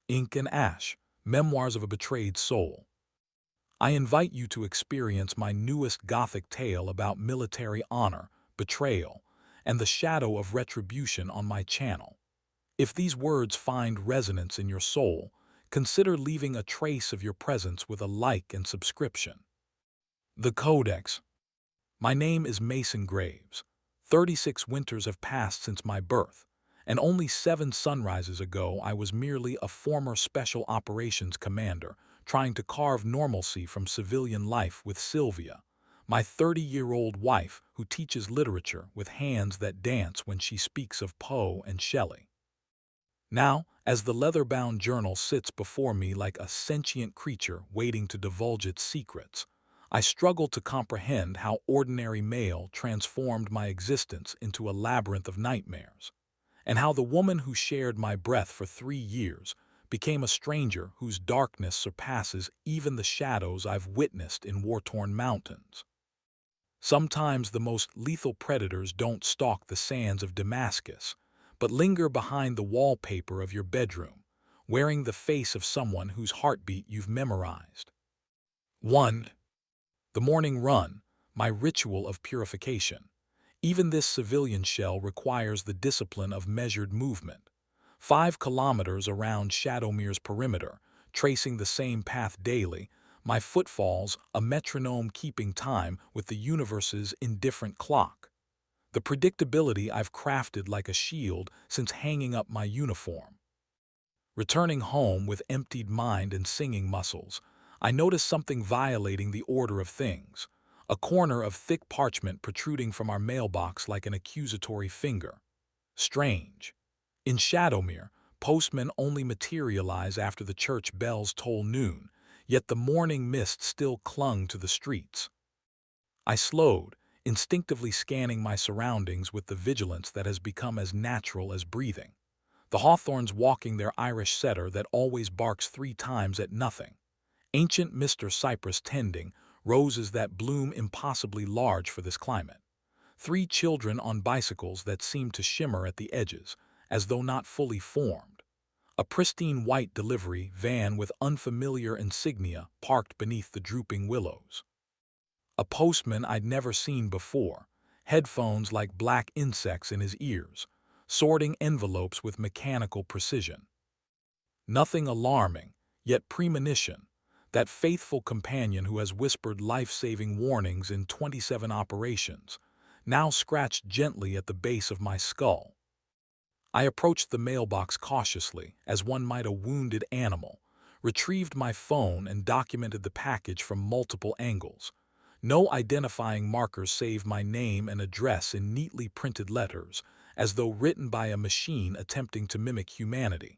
Ink and Ash, Memoirs of a Betrayed Soul. I invite you to experience my newest Gothic tale about military honor, betrayal, and the shadow of retribution on my channel. If these words find resonance in your soul, consider leaving a trace of your presence with a like and subscription. The Codex. My name is Mason Graves. 36 winters have passed since my birth, and only 7 sunrises ago I was merely a former Special Operations commander trying to carve normalcy from civilian life with Sylvia, my 30-year-old wife who teaches literature with hands that dance when she speaks of Poe and Shelley. Now, as the leather-bound journal sits before me like a sentient creature waiting to divulge its secrets, I struggle to comprehend how ordinary mail transformed my existence into a labyrinth of nightmares, and how the woman who shared my breath for 3 years became a stranger whose darkness surpasses even the shadows I've witnessed in war-torn mountains. Sometimes the most lethal predators don't stalk the sands of Damascus, but linger behind the wallpaper of your bedroom, wearing the face of someone whose heartbeat you've memorized. 1. The morning run, my ritual of purification. Even this civilian shell requires the discipline of measured movement. 5 kilometers around Shadowmere's perimeter, tracing the same path daily, my footfalls a metronome keeping time with the universe's indifferent clock. The predictability I've crafted like a shield since hanging up my uniform. Returning home with emptied mind and singing muscles, I notice something violating the order of things, a corner of thick parchment protruding from our mailbox like an accusatory finger. Strange. In Shadowmere, postmen only materialize after the church bells toll noon, yet the morning mist still clung to the streets. I slowed, instinctively scanning my surroundings with the vigilance that has become as natural as breathing. The hawthorns walking their Irish setter that always barks 3 times at nothing. Ancient Mr. Cypress tending roses that bloom impossibly large for this climate. 3 children on bicycles that seem to shimmer at the edges, as though not fully formed. A pristine white delivery van with unfamiliar insignia parked beneath the drooping willows. A postman I'd never seen before, headphones like black insects in his ears, sorting envelopes with mechanical precision. Nothing alarming, yet premonition, that faithful companion who has whispered life-saving warnings in 27 operations, now scratched gently at the base of my skull. I approached the mailbox cautiously, as one might a wounded animal, retrieved my phone and documented the package from multiple angles. No identifying markers save my name and address in neatly printed letters, as though written by a machine attempting to mimic humanity.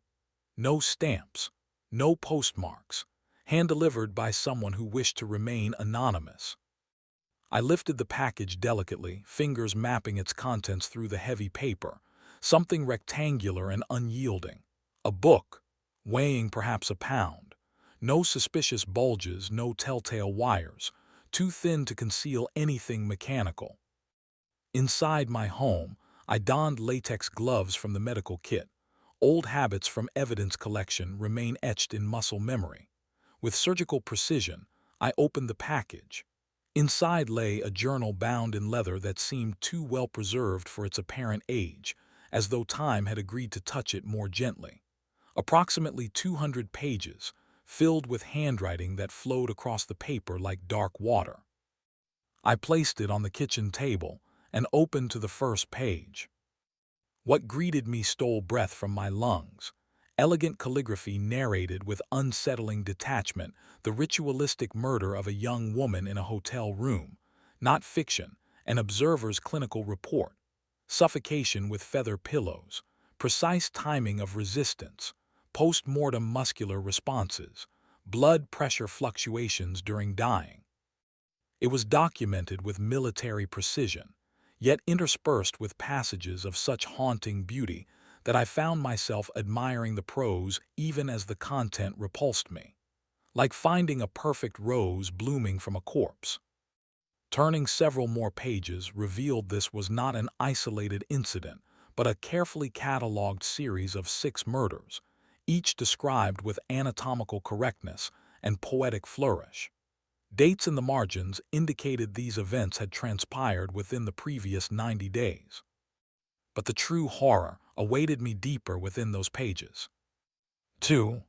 No stamps, no postmarks, hand-delivered by someone who wished to remain anonymous. I lifted the package delicately, fingers mapping its contents through the heavy paper, something rectangular and unyielding. A book, weighing perhaps a pound. No suspicious bulges, no telltale wires, too thin to conceal anything mechanical. Inside my home, I donned latex gloves from the medical kit. Old habits from evidence collection remain etched in muscle memory. With surgical precision, I opened the package. Inside lay a journal bound in leather that seemed too well preserved for its apparent age, as though time had agreed to touch it more gently. Approximately 200 pages, filled with handwriting that flowed across the paper like dark water. I placed it on the kitchen table and opened to the first page. What greeted me stole breath from my lungs. Elegant calligraphy narrated with unsettling detachment the ritualistic murder of a young woman in a hotel room. Not fiction, an observer's clinical report. Suffocation with feather pillows. Precise timing of resistance. Post-mortem muscular responses. Blood pressure fluctuations during dying. It was documented with military precision, yet interspersed with passages of such haunting beauty that I found myself admiring the prose even as the content repulsed me, like finding a perfect rose blooming from a corpse. Turning several more pages revealed this was not an isolated incident, but a carefully catalogued series of 6 murders, each described with anatomical correctness and poetic flourish. Dates in the margins indicated these events had transpired within the previous 90 days. But the true horror awaited me deeper within those pages. 2.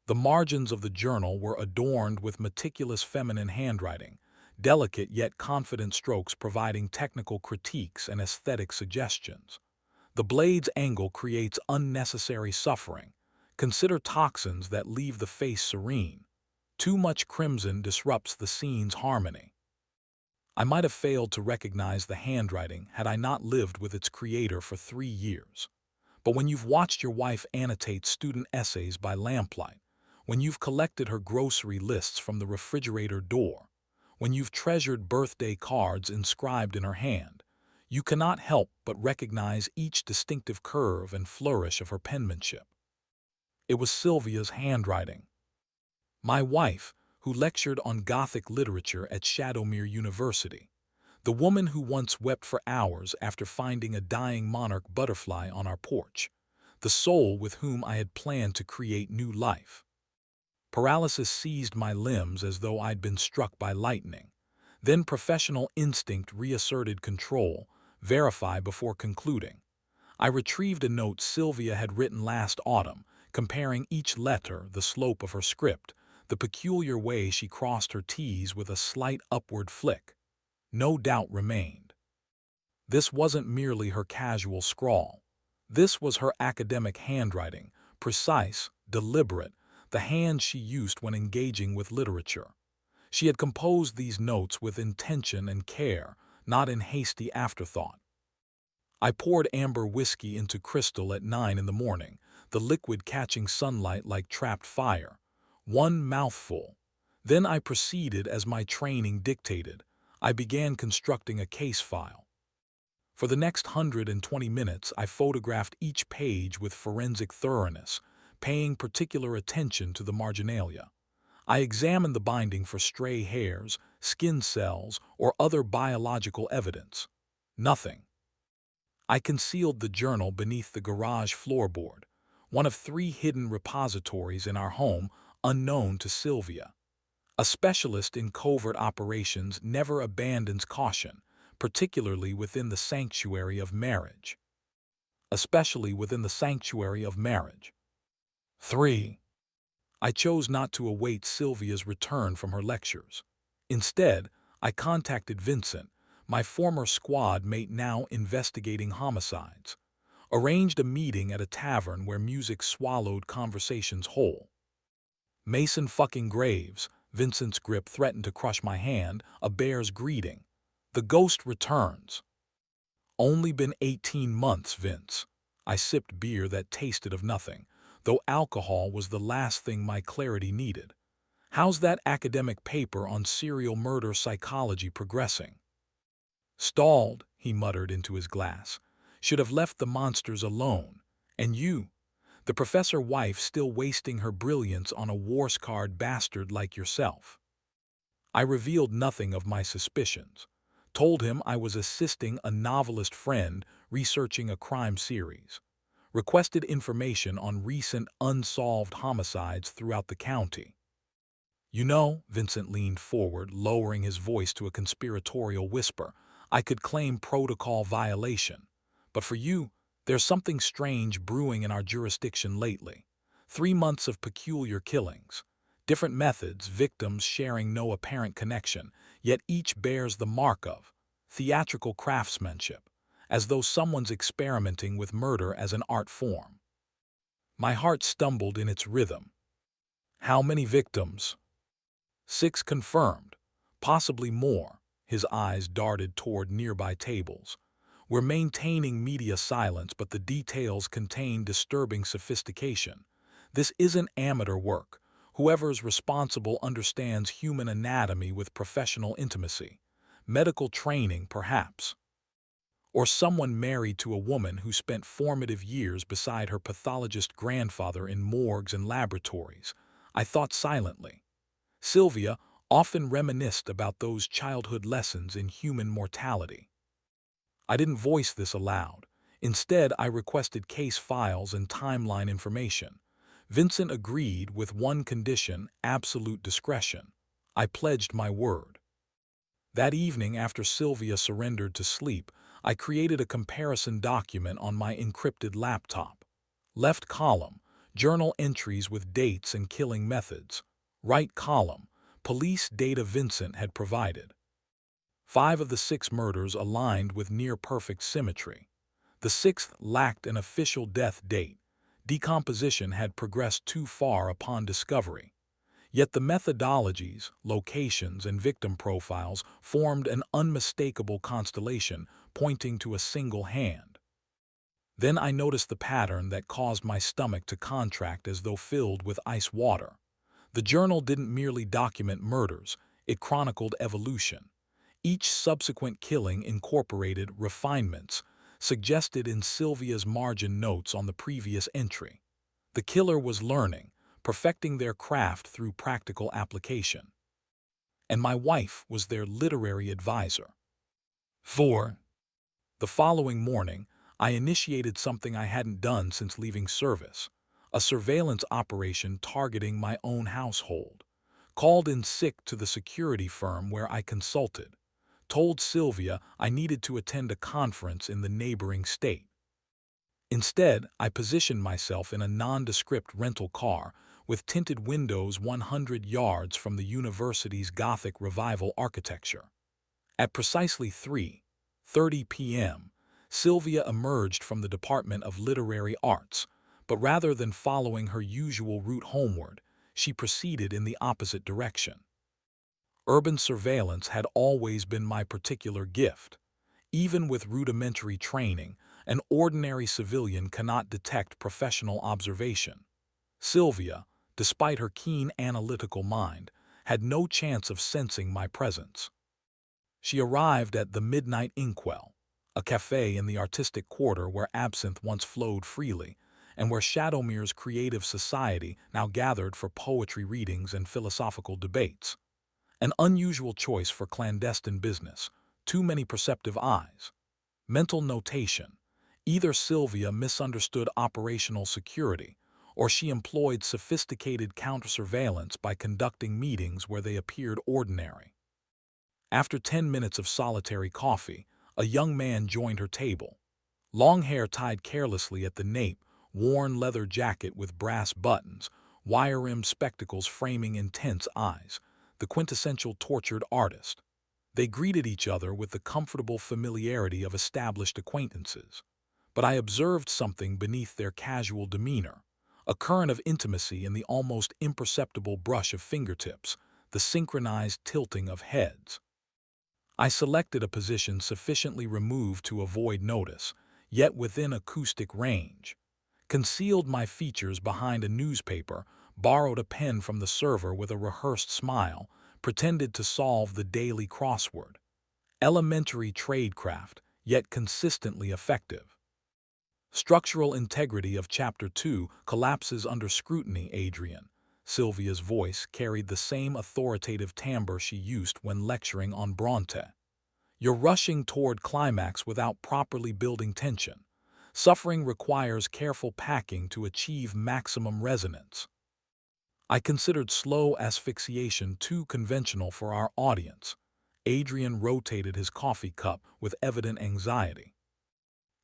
The margins of the journal were adorned with meticulous feminine handwriting, delicate yet confident strokes providing technical critiques and aesthetic suggestions. The blade's angle creates unnecessary suffering. Consider toxins that leave the face serene. Too much crimson disrupts the scene's harmony. I might have failed to recognize the handwriting had I not lived with its creator for 3 years. But when you've watched your wife annotate student essays by lamplight, when you've collected her grocery lists from the refrigerator door, when you've treasured birthday cards inscribed in her hand, you cannot help but recognize each distinctive curve and flourish of her penmanship. It was Sylvia's handwriting. My wife, who lectured on Gothic literature at Shadowmere University, the woman who once wept for hours after finding a dying monarch butterfly on our porch, the soul with whom I had planned to create new life. Paralysis seized my limbs as though I'd been struck by lightning. Then professional instinct reasserted control, verify before concluding. I retrieved a note Sylvia had written last autumn, comparing each letter, the slope of her script, the peculiar way she crossed her T's with a slight upward flick. No doubt remained. This wasn't merely her casual scrawl. This was her academic handwriting, precise, deliberate, the hand she used when engaging with literature. She had composed these notes with intention and care, not in hasty afterthought. I poured amber whiskey into crystal at 9 in the morning, the liquid catching sunlight like trapped fire. One mouthful. Then I proceeded as my training dictated. I began constructing a case file. For the next 120 minutes, I photographed each page with forensic thoroughness, paying particular attention to the marginalia. I examined the binding for stray hairs, skin cells, or other biological evidence. Nothing. I concealed the journal beneath the garage floorboard, one of 3 hidden repositories in our home unknown to Sylvia. A specialist in covert operations never abandons caution, particularly within the sanctuary of marriage. Especially within the sanctuary of marriage. 3. I chose not to await Sylvia's return from her lectures. Instead, I contacted Vincent, my former squad mate now investigating homicides, arranged a meeting at a tavern where music swallowed conversations whole. Mason fucking Graves, Vincent's grip threatened to crush my hand, a bear's greeting. The ghost returns. Only been 18 months, Vince. I sipped beer that tasted of nothing, though alcohol was the last thing my clarity needed. How's that academic paper on serial murder psychology progressing? Stalled, he muttered into his glass. Should have left the monsters alone. And you, the professor wife still wasting her brilliance on a war-scarred bastard like yourself. I revealed nothing of my suspicions. Told him I was assisting a novelist friend researching a crime series. Requested information on recent unsolved homicides throughout the county. You know, Vincent leaned forward, lowering his voice to a conspiratorial whisper, I could claim protocol violation. But for you, there's something strange brewing in our jurisdiction lately. 3 months of peculiar killings. Different methods, victims sharing no apparent connection, yet each bears the mark of theatrical craftsmanship, as though someone's experimenting with murder as an art form. My heart stumbled in its rhythm. How many victims? 6 confirmed, possibly more. His eyes darted toward nearby tables. We're maintaining media silence, but the details contain disturbing sophistication. This isn't amateur work. Whoever's responsible understands human anatomy with professional intimacy. Medical training, perhaps. Or someone married to a woman who spent formative years beside her pathologist grandfather in morgues and laboratories. I thought silently. Sylvia often reminisced about those childhood lessons in human mortality. I didn't voice this aloud. Instead, I requested case files and timeline information. Vincent agreed with one condition: absolute discretion. I pledged my word. That evening, after Sylvia surrendered to sleep, I created a comparison document on my encrypted laptop. Left column, journal entries with dates and killing methods. Right column, police data Vincent had provided. 5 of the 6 murders aligned with near-perfect symmetry. The 6th lacked an official death date. Decomposition had progressed too far upon discovery. Yet the methodologies, locations, and victim profiles formed an unmistakable constellation pointing to a single hand. Then I noticed the pattern that caused my stomach to contract as though filled with ice water. The journal didn't merely document murders, it chronicled evolution. Each subsequent killing incorporated refinements suggested in Sylvia's margin notes on the previous entry. The killer was learning, perfecting their craft through practical application. And my wife was their literary advisor. 4. The following morning, I initiated something I hadn't done since leaving service: a surveillance operation targeting my own household. Called in sick to the security firm where I consulted. Told Sylvia I needed to attend a conference in the neighboring state. Instead, I positioned myself in a nondescript rental car with tinted windows 100 yards from the university's Gothic Revival architecture. At precisely 3:30 p.m., Sylvia emerged from the Department of Literary Arts, but rather than following her usual route homeward, she proceeded in the opposite direction. Urban surveillance had always been my particular gift. Even with rudimentary training, an ordinary civilian cannot detect professional observation. Sylvia, despite her keen analytical mind, had no chance of sensing my presence. She arrived at the Midnight Inkwell, a cafe in the artistic quarter where absinthe once flowed freely, and where Shadowmere's creative society now gathered for poetry readings and philosophical debates. An unusual choice for clandestine business, too many perceptive eyes. Mental notation: either Sylvia misunderstood operational security, or she employed sophisticated counter-surveillance by conducting meetings where they appeared ordinary. After 10 minutes of solitary coffee, a young man joined her table. Long hair tied carelessly at the nape, worn leather jacket with brass buttons, wire-rimmed spectacles framing intense eyes, the quintessential tortured artist. They greeted each other with the comfortable familiarity of established acquaintances. But I observed something beneath their casual demeanor: a current of intimacy in the almost imperceptible brush of fingertips, the synchronized tilting of heads. I selected a position sufficiently removed to avoid notice, yet within acoustic range. Concealed my features behind a newspaper, borrowed a pen from the server with a rehearsed smile, pretended to solve the daily crossword. Elementary tradecraft, yet consistently effective. Structural integrity of Chapter 2 collapses under scrutiny, Adrian. Sylvia's voice carried the same authoritative timbre she used when lecturing on Bronte. You're rushing toward climax without properly building tension. Suffering requires careful packing to achieve maximum resonance. I considered slow asphyxiation too conventional for our audience. Adrian rotated his coffee cup with evident anxiety.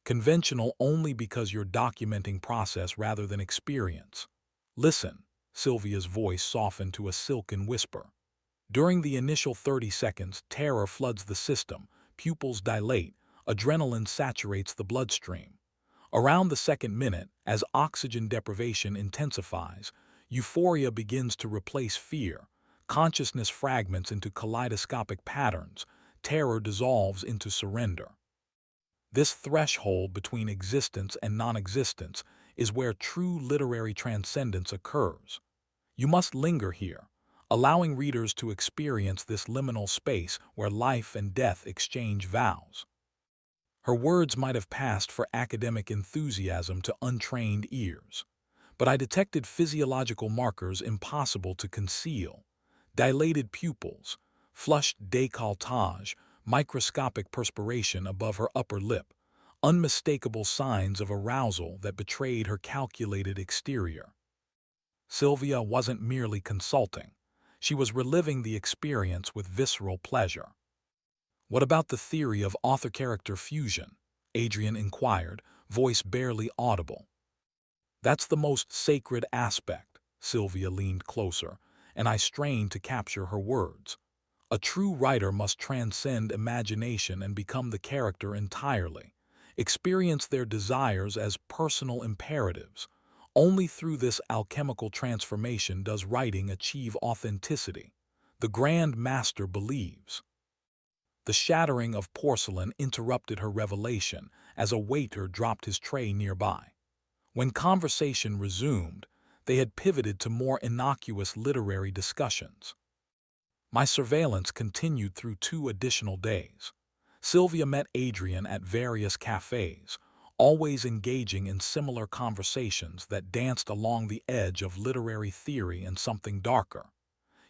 Conventional only because you're documenting process rather than experience. Listen, Sylvia's voice softened to a silken whisper. During the initial 30 seconds, terror floods the system, pupils dilate, adrenaline saturates the bloodstream. Around the second minute, as oxygen deprivation intensifies, euphoria begins to replace fear, consciousness fragments into kaleidoscopic patterns, terror dissolves into surrender. This threshold between existence and non-existence is where true literary transcendence occurs. You must linger here, allowing readers to experience this liminal space where life and death exchange vows. Her words might have passed for academic enthusiasm to untrained ears, but I detected physiological markers impossible to conceal: dilated pupils, flushed décolletage, microscopic perspiration above her upper lip, unmistakable signs of arousal that betrayed her calculated exterior. Sylvia wasn't merely consulting. She was reliving the experience with visceral pleasure. "What about the theory of author-character fusion?" Adrian inquired, voice barely audible. "That's the most sacred aspect." Sylvia leaned closer, and I strained to capture her words. "A true writer must transcend imagination and become the character entirely, experience their desires as personal imperatives. Only through this alchemical transformation does writing achieve authenticity. The Grand Master believes." The shattering of porcelain interrupted her revelation as a waiter dropped his tray nearby. When conversation resumed, they had pivoted to more innocuous literary discussions. My surveillance continued through 2 additional days. Sylvia met Adrian at various cafes, always engaging in similar conversations that danced along the edge of literary theory and something darker.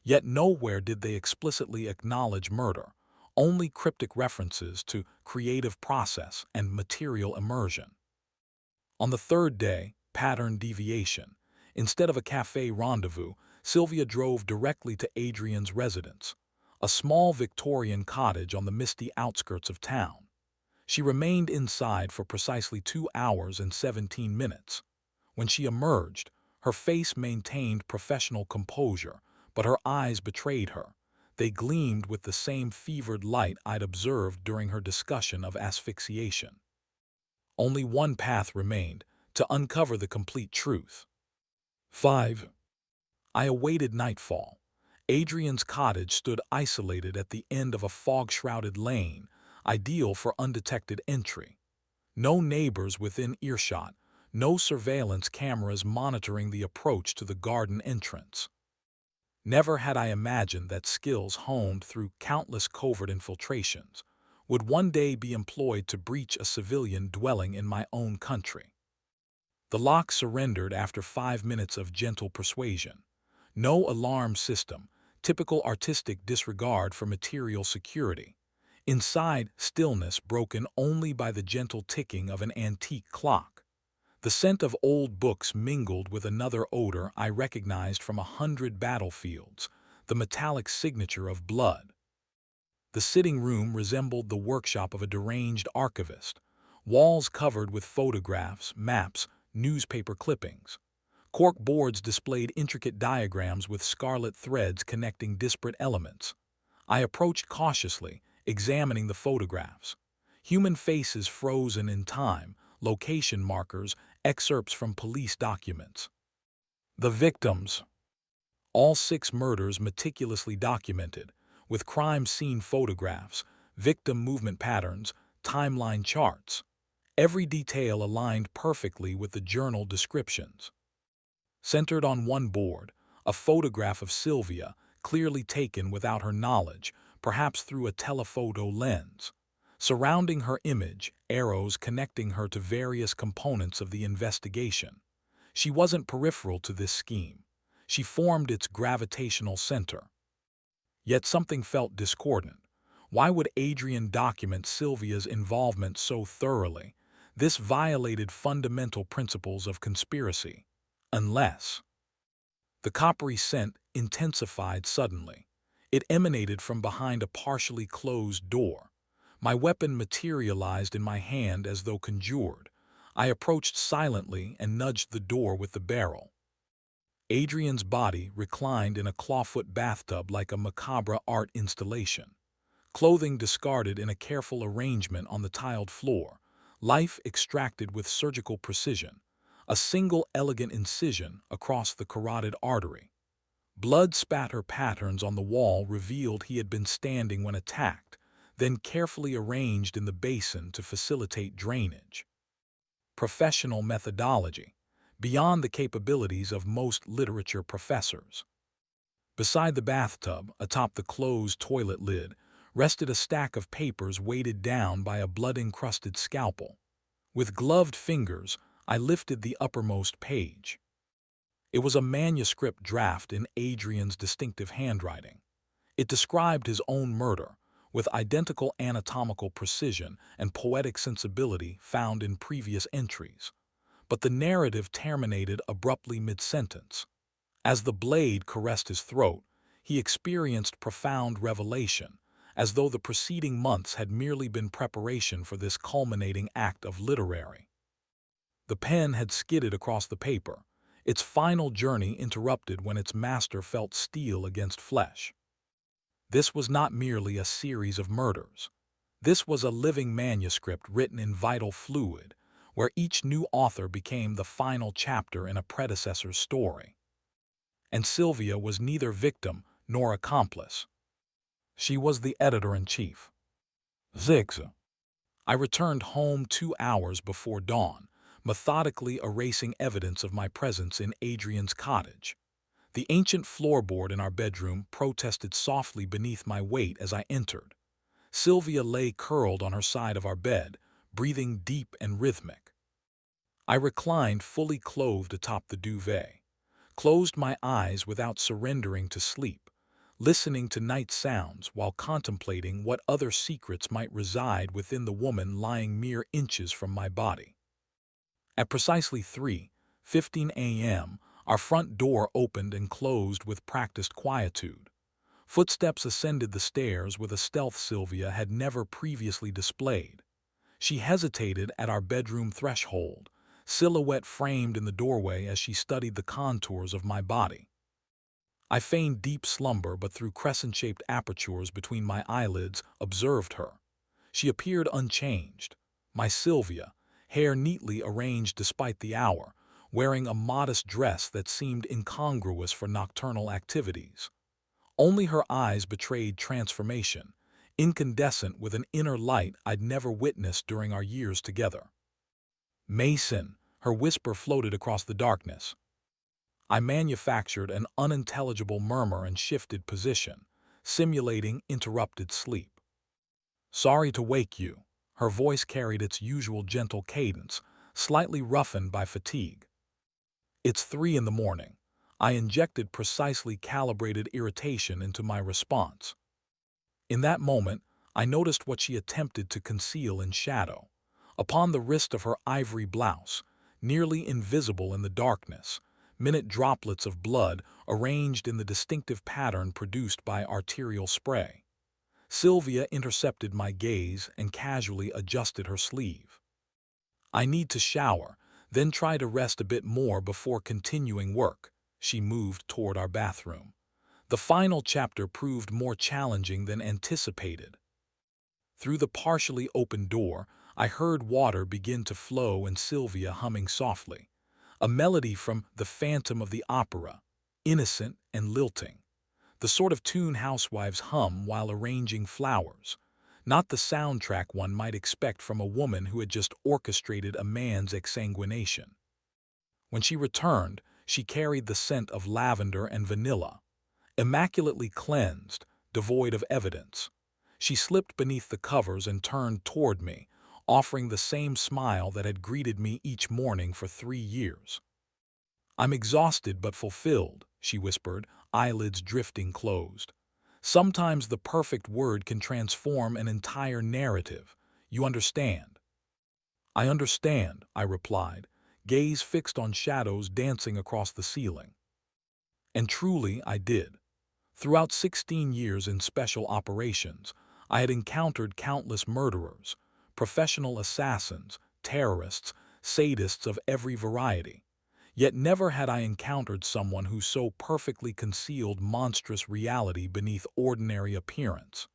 Yet nowhere did they explicitly acknowledge murder, only cryptic references to creative process and material immersion. On the 3rd day, pattern deviation. Instead of a cafe rendezvous, Sylvia drove directly to Adrian's residence, a small Victorian cottage on the misty outskirts of town. She remained inside for precisely 2 hours and 17 minutes. When she emerged, her face maintained professional composure, but her eyes betrayed her. They gleamed with the same fevered light I'd observed during her discussion of asphyxiation. Only one path remained, to uncover the complete truth. 5. I awaited nightfall. Adrian's cottage stood isolated at the end of a fog-shrouded lane, ideal for undetected entry. No neighbors within earshot, no surveillance cameras monitoring the approach to the garden entrance. Never had I imagined that skills honed through countless covert infiltrations would one day be employed to breach a civilian dwelling in my own country. The lock surrendered after 5 minutes of gentle persuasion. No alarm system, typical artistic disregard for material security. Inside, stillness broken only by the gentle ticking of an antique clock. The scent of old books mingled with another odor I recognized from 100 battlefields, the metallic signature of blood. The sitting room resembled the workshop of a deranged archivist, walls covered with photographs, maps, newspaper clippings. Cork boards displayed intricate diagrams with scarlet threads connecting disparate elements. I approached cautiously, examining the photographs. Human faces frozen in time, location markers, excerpts from police documents. The victims. All 6 murders meticulously documented, with crime scene photographs, victim movement patterns, timeline charts. Every detail aligned perfectly with the journal descriptions. Centered on one board, a photograph of Sylvia, clearly taken without her knowledge, perhaps through a telephoto lens. Surrounding her image, arrows connecting her to various components of the investigation. She wasn't peripheral to this scheme. She formed its gravitational center. Yet something felt discordant. Why would Adrian document Sylvia's involvement so thoroughly? This violated fundamental principles of conspiracy. Unless... The coppery scent intensified suddenly. It emanated from behind a partially closed door. My weapon materialized in my hand as though conjured. I approached silently and nudged the door with the barrel. Adrian's body reclined in a clawfoot bathtub like a macabre art installation. Clothing discarded in a careful arrangement on the tiled floor. Life extracted with surgical precision. A single elegant incision across the carotid artery. Blood spatter patterns on the wall revealed he had been standing when attacked, then carefully arranged in the basin to facilitate drainage. Professional methodology, beyond the capabilities of most literature professors. Beside the bathtub, atop the closed toilet lid, rested a stack of papers weighted down by a blood-encrusted scalpel. With gloved fingers, I lifted the uppermost page. It was a manuscript draft in Adrian's distinctive handwriting. It described his own murder, with identical anatomical precision and poetic sensibility found in previous entries. But the narrative terminated abruptly mid-sentence. As the blade caressed his throat, he experienced profound revelation, as though the preceding months had merely been preparation for this culminating act of literary. The pen had skidded across the paper, its final journey interrupted when its master felt steel against flesh. This was not merely a series of murders. This was a living manuscript written in vital fluid, where each new author became the final chapter in a predecessor's story. And Sylvia was neither victim nor accomplice. She was the editor-in-chief. 6. I returned home 2 hours before dawn, methodically erasing evidence of my presence in Adrian's cottage. The ancient floorboard in our bedroom protested softly beneath my weight as I entered. Sylvia lay curled on her side of our bed, breathing deep and rhythmic. I reclined fully clothed atop the duvet, closed my eyes without surrendering to sleep, listening to night sounds while contemplating what other secrets might reside within the woman lying mere inches from my body. At precisely 3:15 a.m., our front door opened and closed with practiced quietude. Footsteps ascended the stairs with a stealth Sylvia had never previously displayed. She hesitated at our bedroom threshold, silhouette framed in the doorway as she studied the contours of my body. I feigned deep slumber, but through crescent-shaped apertures between my eyelids observed her. She appeared unchanged. My Sylvia, hair neatly arranged despite the hour, wearing a modest dress that seemed incongruous for nocturnal activities. Only her eyes betrayed transformation, incandescent with an inner light I'd never witnessed during our years together. "Mason," her whisper floated across the darkness. I manufactured an unintelligible murmur and shifted position, simulating interrupted sleep. "Sorry to wake you." Her voice carried its usual gentle cadence, slightly roughened by fatigue. "It's 3 in the morning." I injected precisely calibrated irritation into my response. In that moment, I noticed what she attempted to conceal in shadow. Upon the wrist of her ivory blouse, nearly invisible in the darkness, minute droplets of blood arranged in the distinctive pattern produced by arterial spray. Sylvia intercepted my gaze and casually adjusted her sleeve. "I need to shower, then try to rest a bit more before continuing work." She moved toward our bathroom. The final chapter proved more challenging than anticipated. Through the partially open door, I heard water begin to flow and Sylvia humming softly. A melody from The Phantom of the Opera, innocent and lilting. The sort of tune housewives hum while arranging flowers. Not the soundtrack one might expect from a woman who had just orchestrated a man's exsanguination. When she returned, she carried the scent of lavender and vanilla. Immaculately cleansed, devoid of evidence. She slipped beneath the covers and turned toward me, offering the same smile that had greeted me each morning for 3 years. "I'm exhausted but fulfilled," she whispered, eyelids drifting closed. "Sometimes the perfect word can transform an entire narrative. You understand?" "I understand," I replied, gaze fixed on shadows dancing across the ceiling. And truly I did. Throughout 16 years in special operations, I had encountered countless murderers, professional assassins, terrorists, sadists of every variety. Yet never had I encountered someone who so perfectly concealed monstrous reality beneath ordinary appearance.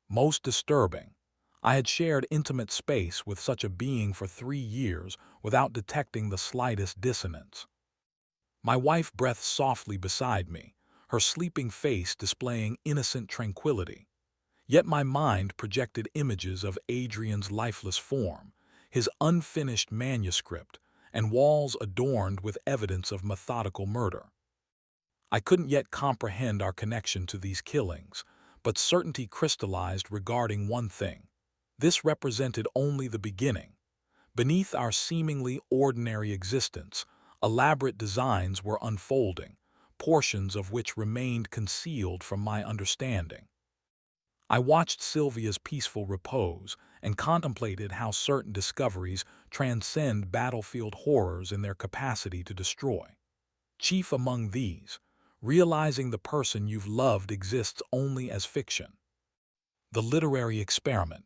Most disturbing, I had shared intimate space with such a being for 3 years without detecting the slightest dissonance. My wife breathed softly beside me, her sleeping face displaying innocent tranquility. Yet my mind projected images of Adrian's lifeless form, his unfinished manuscript, and walls adorned with evidence of methodical murder. I couldn't yet comprehend our connection to these killings, but certainty crystallized regarding one thing. This represented only the beginning. Beneath our seemingly ordinary existence, elaborate designs were unfolding, portions of which remained concealed from my understanding. I watched Sylvia's peaceful repose and contemplated how certain discoveries transcend battlefield horrors in their capacity to destroy. Chief among these, realizing the person you've loved exists only as fiction. The literary experiment.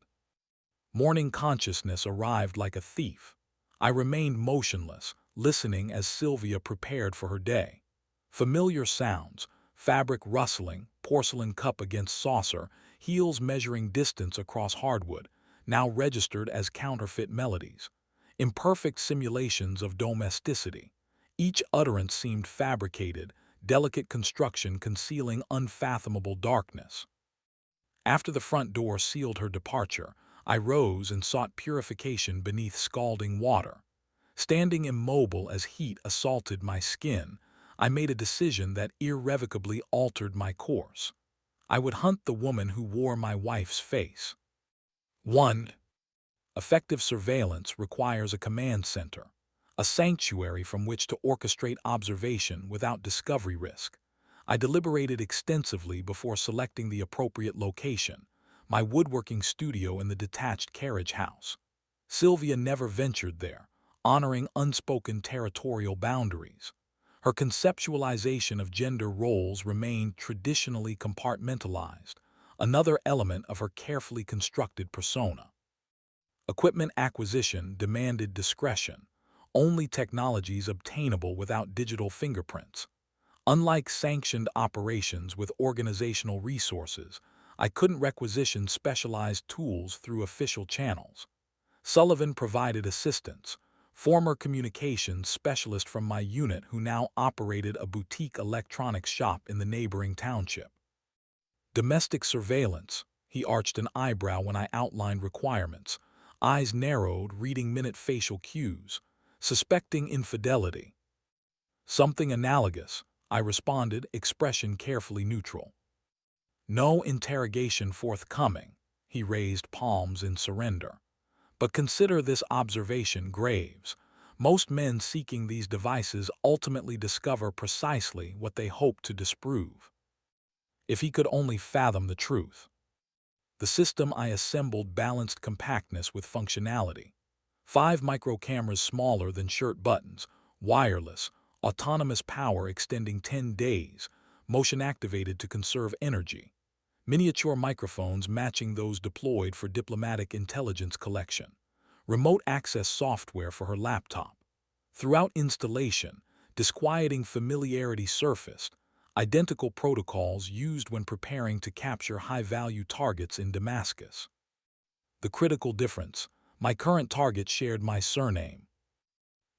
Morning consciousness arrived like a thief. I remained motionless, listening as Sylvia prepared for her day. Familiar sounds, fabric rustling, porcelain cup against saucer, heels measuring distance across hardwood, now registered as counterfeit melodies. Imperfect simulations of domesticity. Each utterance seemed fabricated, delicate construction concealing unfathomable darkness. After the front door sealed her departure, I rose and sought purification beneath scalding water. Standing immobile as heat assaulted my skin, I made a decision that irrevocably altered my course. I would hunt the woman who wore my wife's face. 1. Effective surveillance requires a command center, a sanctuary from which to orchestrate observation without discovery risk. I deliberated extensively before selecting the appropriate location, my woodworking studio in the detached carriage house. Sylvia never ventured there, honoring unspoken territorial boundaries. Her conceptualization of gender roles remained traditionally compartmentalized, another element of her carefully constructed persona. Equipment acquisition demanded discretion, only technologies obtainable without digital fingerprints. Unlike sanctioned operations with organizational resources, I couldn't requisition specialized tools through official channels. Sullivan provided assistance, former communications specialist from my unit who now operated a boutique electronics shop in the neighboring township. Domestic surveillance, he arched an eyebrow when I outlined requirements, eyes narrowed, reading minute facial cues, suspecting infidelity. Something analogous, I responded, expression carefully neutral. No interrogation forthcoming, he raised palms in surrender. But consider this observation, Graves. Most men seeking these devices ultimately discover precisely what they hope to disprove. If he could only fathom the truth. The system I assembled balanced compactness with functionality. 5 microcameras smaller than shirt buttons, wireless, autonomous power extending 10 days, motion activated to conserve energy. Miniature microphones matching those deployed for diplomatic intelligence collection. Remote access software for her laptop. Throughout installation, disquieting familiarity surfaced, identical protocols used when preparing to capture high-value targets in Damascus. The critical difference, my current target shared my surname.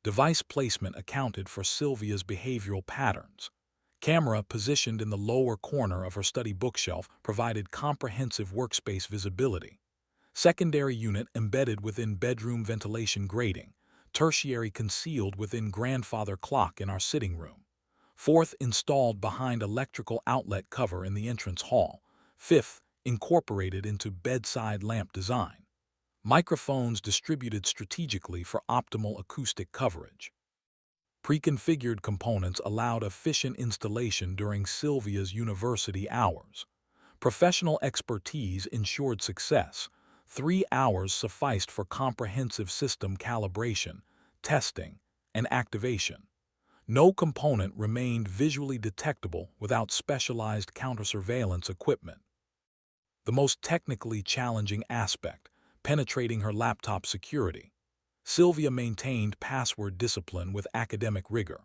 Device placement accounted for Sylvia's behavioral patterns. Camera positioned in the lower corner of her study bookshelf provided comprehensive workspace visibility. Secondary unit embedded within bedroom ventilation grating. Tertiary concealed within grandfather clock in our sitting room. Fourth, installed behind electrical outlet cover in the entrance hall. Fifth, incorporated into bedside lamp design. Microphones distributed strategically for optimal acoustic coverage. Pre-configured components allowed efficient installation during Sylvia's university hours. Professional expertise ensured success. 3 hours sufficed for comprehensive system calibration, testing, and activation. No component remained visually detectable without specialized counter-surveillance equipment. The most technically challenging aspect, penetrating her laptop security. Sylvia maintained password discipline with academic rigor.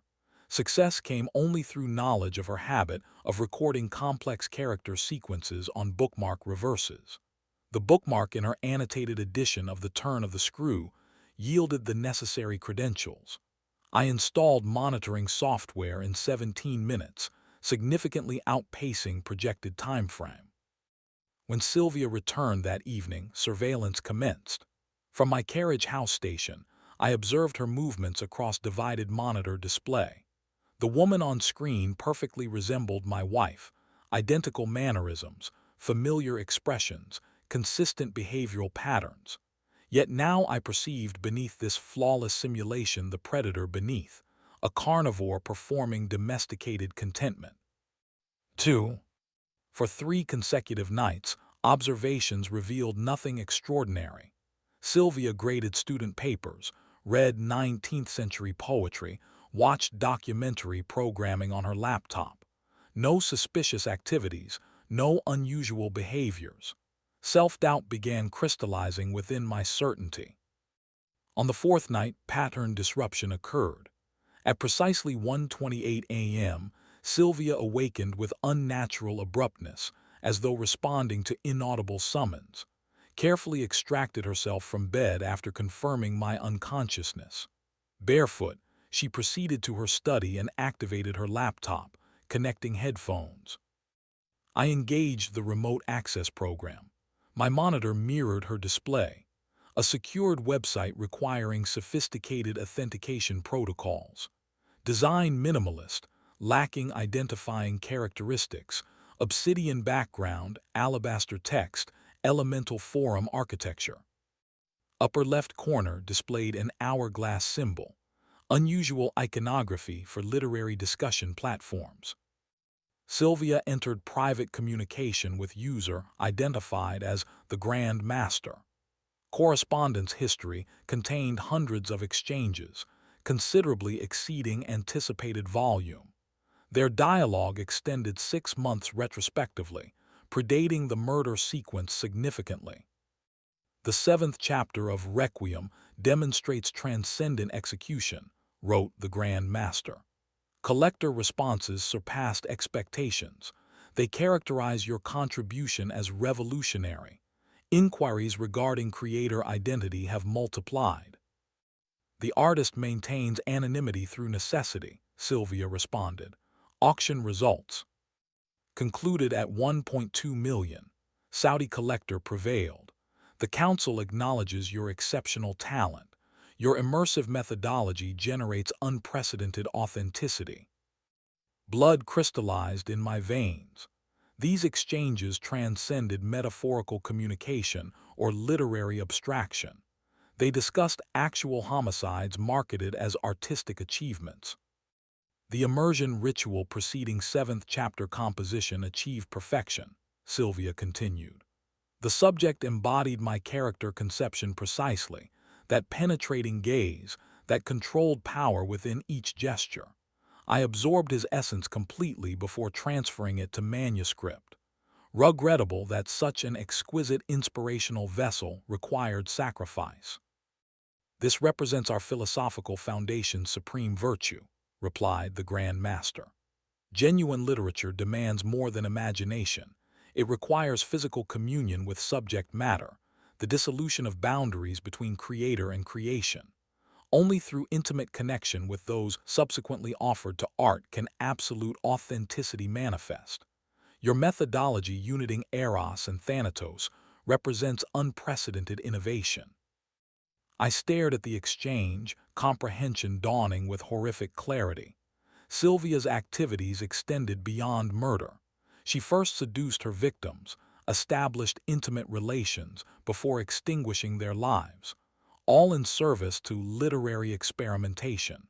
Success came only through knowledge of her habit of recording complex character sequences on bookmark reverses. The bookmark in her annotated edition of The Turn of the Screw yielded the necessary credentials. I installed monitoring software in 17 minutes, significantly outpacing projected time frame. When Sylvia returned that evening, surveillance commenced. From my carriage house station, I observed her movements across divided monitor display. The woman on screen perfectly resembled my wife, identical mannerisms, familiar expressions, consistent behavioral patterns. Yet now I perceived beneath this flawless simulation the predator beneath, a carnivore performing domesticated contentment. 2. For 3 consecutive nights, observations revealed nothing extraordinary. Sylvia graded student papers, read 19th century poetry, watched documentary programming on her laptop. No suspicious activities, no unusual behaviors. Self-doubt began crystallizing within my certainty. On the fourth night, pattern disruption occurred. At precisely 1:28 a.m., Sylvia awakened with unnatural abruptness, as though responding to inaudible summons, carefully extracted herself from bed after confirming my unconsciousness. Barefoot, she proceeded to her study and activated her laptop, connecting headphones. I engaged the remote access program. My monitor mirrored her display, a secured website requiring sophisticated authentication protocols. Design minimalist, lacking identifying characteristics, obsidian background, alabaster text, elemental forum architecture. Upper left corner displayed an hourglass symbol, unusual iconography for literary discussion platforms. Sylvia entered private communication with user identified as the Grand Master. Correspondence history contained hundreds of exchanges, considerably exceeding anticipated volume. Their dialogue extended 6 months retrospectively, predating the murder sequence significantly. The 7th chapter of Requiem demonstrates transcendent execution, wrote the Grand Master. Collector responses surpassed expectations. They characterize your contribution as revolutionary. Inquiries regarding creator identity have multiplied. The artist maintains anonymity through necessity, Sylvia responded. Auction results concluded at 1.2 million. Saudi collector prevailed. The council acknowledges your exceptional talent. Your immersive methodology generates unprecedented authenticity. Blood crystallized in my veins. These exchanges transcended metaphorical communication or literary abstraction. They discussed actual homicides marketed as artistic achievements. The immersion ritual preceding 7th chapter composition achieved perfection, Sylvia continued. The subject embodied my character conception precisely, that penetrating gaze, that controlled power within each gesture. I absorbed his essence completely before transferring it to manuscript. Regrettable that such an exquisite inspirational vessel required sacrifice. This represents our philosophical foundation's supreme virtue, replied the Grand Master. Genuine literature demands more than imagination. It requires physical communion with subject matter, the dissolution of boundaries between creator and creation. Only through intimate connection with those subsequently offered to art can absolute authenticity manifest. Your methodology uniting eros and thanatos represents unprecedented innovation. I stared at the exchange, comprehension dawning with horrific clarity. Sylvia's activities extended beyond murder. She first seduced her victims, established intimate relations before extinguishing their lives, all in service to literary experimentation.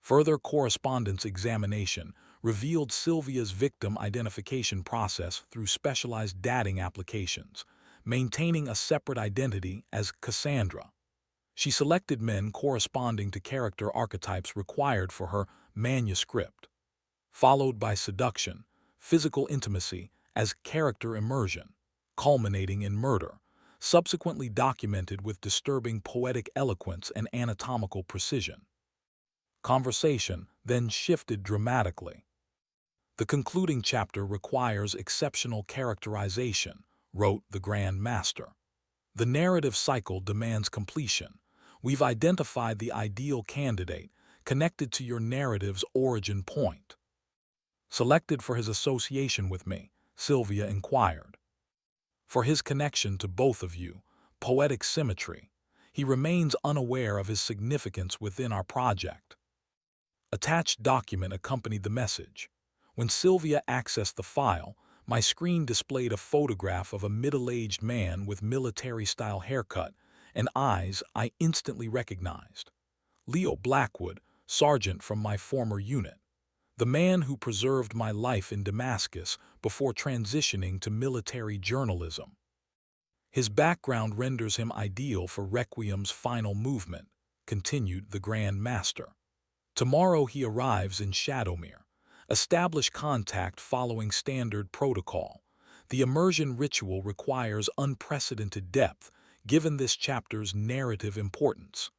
Further correspondence examination revealed Sylvia's victim identification process through specialized dating applications, maintaining a separate identity as Cassandra. She selected men corresponding to character archetypes required for her manuscript, followed by seduction, physical intimacy as character immersion, culminating in murder, subsequently documented with disturbing poetic eloquence and anatomical precision. Conversation then shifted dramatically. The concluding chapter requires exceptional characterization, wrote the Grand Master. The narrative cycle demands completion. We've identified the ideal candidate, connected to your narrative's origin point. Selected for his association with me, Sylvia inquired. For his connection to both of you, poetic symmetry. He remains unaware of his significance within our project. Attached document accompanied the message. When Sylvia accessed the file, my screen displayed a photograph of a middle-aged man with military-style haircut and eyes I instantly recognized. Leo Blackwood, sergeant from my former unit. The man who preserved my life in Damascus before transitioning to military journalism. His background renders him ideal for Requiem's final movement, continued the Grand Master. Tomorrow he arrives in Shadowmere. Establish contact following standard protocol. The immersion ritual requires unprecedented depth, given this chapter's narrative importance.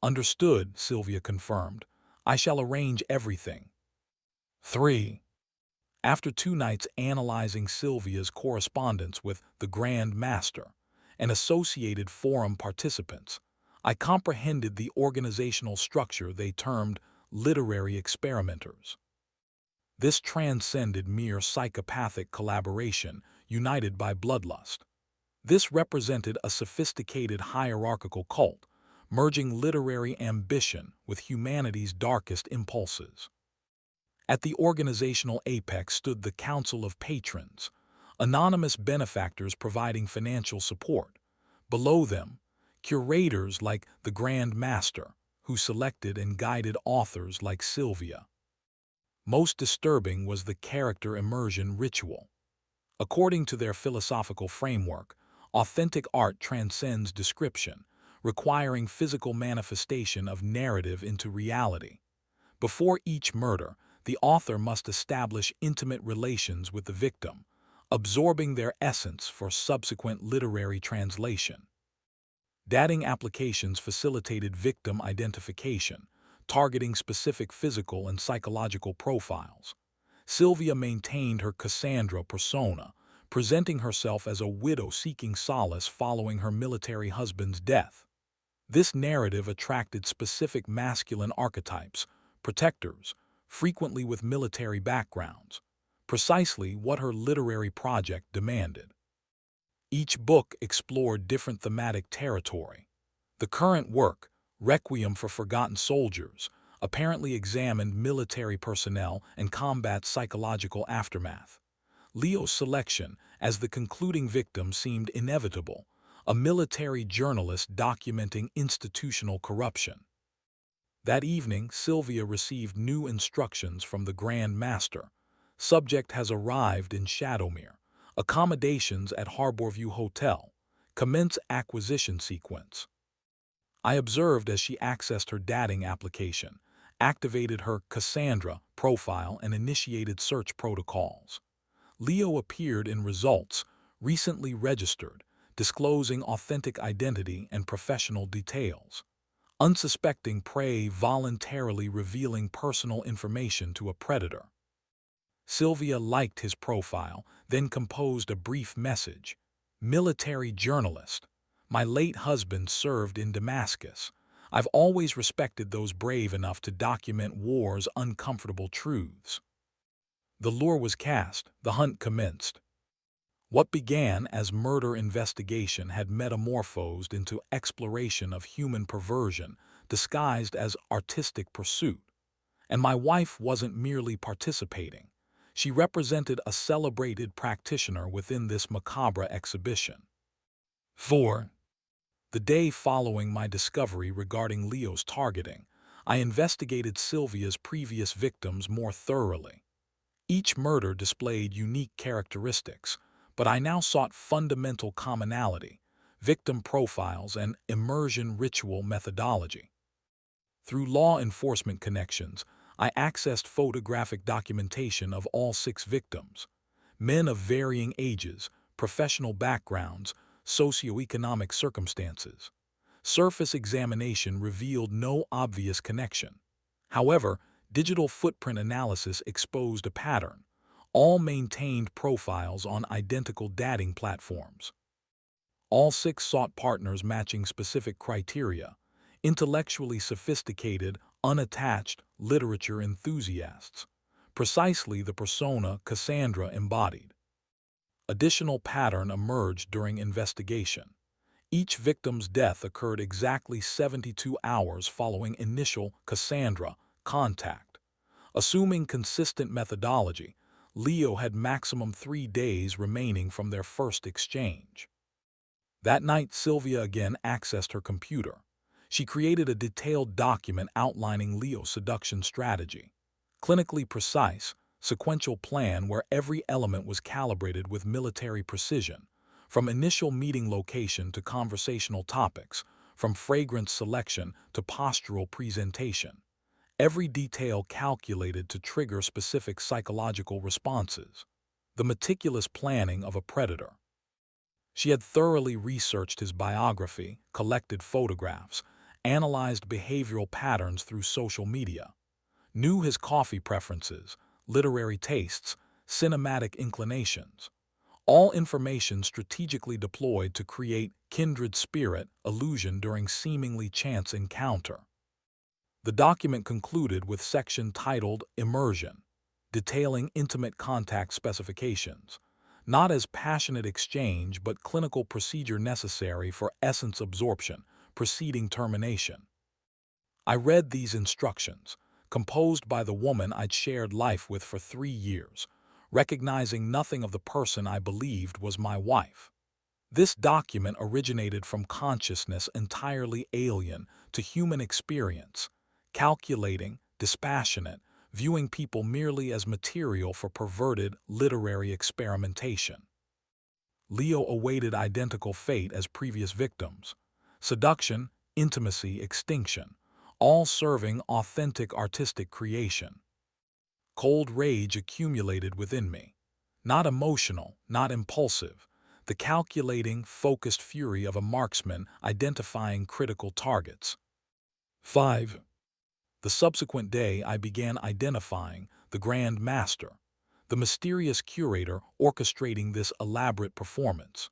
Understood, Sylvia confirmed. I shall arrange everything. 3. After 2 nights analyzing Sylvia's correspondence with the Grand Master and associated forum participants, I comprehended the organizational structure they termed literary experimenters. This transcended mere psychopathic collaboration united by bloodlust. This represented a sophisticated hierarchical cult, merging literary ambition with humanity's darkest impulses. At the organizational apex stood the Council of Patrons, anonymous benefactors providing financial support. Below them, curators like the Grand Master, who selected and guided authors like Sylvia. Most disturbing was the character immersion ritual. According to their philosophical framework, authentic art transcends description, requiring physical manifestation of narrative into reality. Before each murder, the author must establish intimate relations with the victim, absorbing their essence for subsequent literary translation. Dating applications facilitated victim identification, targeting specific physical and psychological profiles. Sylvia maintained her Cassandra persona, presenting herself as a widow seeking solace following her military husband's death. This narrative attracted specific masculine archetypes, protectors, frequently with military backgrounds, precisely what her literary project demanded. Each book explored different thematic territory. The current work, Requiem for Forgotten Soldiers, apparently examined military personnel and combat psychological aftermath. Leo's selection as the concluding victim seemed inevitable, a military journalist documenting institutional corruption. That evening, Sylvia received new instructions from the Grand Master. Subject has arrived in Shadowmere. Accommodations at Harborview Hotel. Commence acquisition sequence. I observed as she accessed her dating application, activated her Cassandra profile, and initiated search protocols. Leo appeared in results, recently registered, disclosing authentic identity and professional details. Unsuspecting prey voluntarily revealing personal information to a predator. Sylvia liked his profile, then composed a brief message. Military journalist. My late husband served in Damascus. I've always respected those brave enough to document war's uncomfortable truths. The lure was cast, the hunt commenced. What began as murder investigation had metamorphosed into exploration of human perversion, disguised as artistic pursuit. And my wife wasn't merely participating. She represented a celebrated practitioner within this macabre exhibition. 4. The day following my discovery regarding Leo's targeting, I investigated Sylvia's previous victims more thoroughly. Each murder displayed unique characteristics, but I now sought fundamental commonality, victim profiles, and immersion ritual methodology. Through law enforcement connections, I accessed photographic documentation of all 6 victims, men of varying ages, professional backgrounds, socioeconomic circumstances. Surface examination revealed no obvious connection. However, digital footprint analysis exposed a pattern. All maintained profiles on identical dating platforms. All 6 sought partners matching specific criteria, intellectually sophisticated, unattached literature enthusiasts, precisely the persona Cassandra embodied. Additional pattern emerged during investigation. Each victim's death occurred exactly 72 hours following initial Cassandra contact. Assuming consistent methodology, Leo had maximum 3 days remaining from their first exchange. That night, Sylvia again accessed her computer. She created a detailed document outlining Leo's seduction strategy. Clinically precise, sequential plan where every element was calibrated with military precision, from initial meeting location to conversational topics, from fragrance selection to postural presentation. every detail calculated to trigger specific psychological responses. The meticulous planning of a predator. She had thoroughly researched his biography, collected photographs, analyzed behavioral patterns through social media, knew his coffee preferences, literary tastes, cinematic inclinations, all information strategically deployed to create kindred spirit illusion during seemingly chance encounter. The document concluded with section titled Immersion, detailing intimate contact specifications, not as passionate exchange but clinical procedure necessary for essence absorption, preceding termination. I read these instructions, composed by the woman I'd shared life with for 3 years, recognizing nothing of the person I believed was my wife. This document originated from consciousness entirely alien to human experience, calculating, dispassionate, viewing people merely as material for perverted literary experimentation. Leo awaited identical fate as previous victims. Seduction, intimacy, extinction, all serving authentic artistic creation. Cold rage accumulated within me. Not emotional, not impulsive, the calculating, focused fury of a marksman identifying critical targets. 5. The subsequent day I began identifying the Grand Master, the mysterious curator orchestrating this elaborate performance.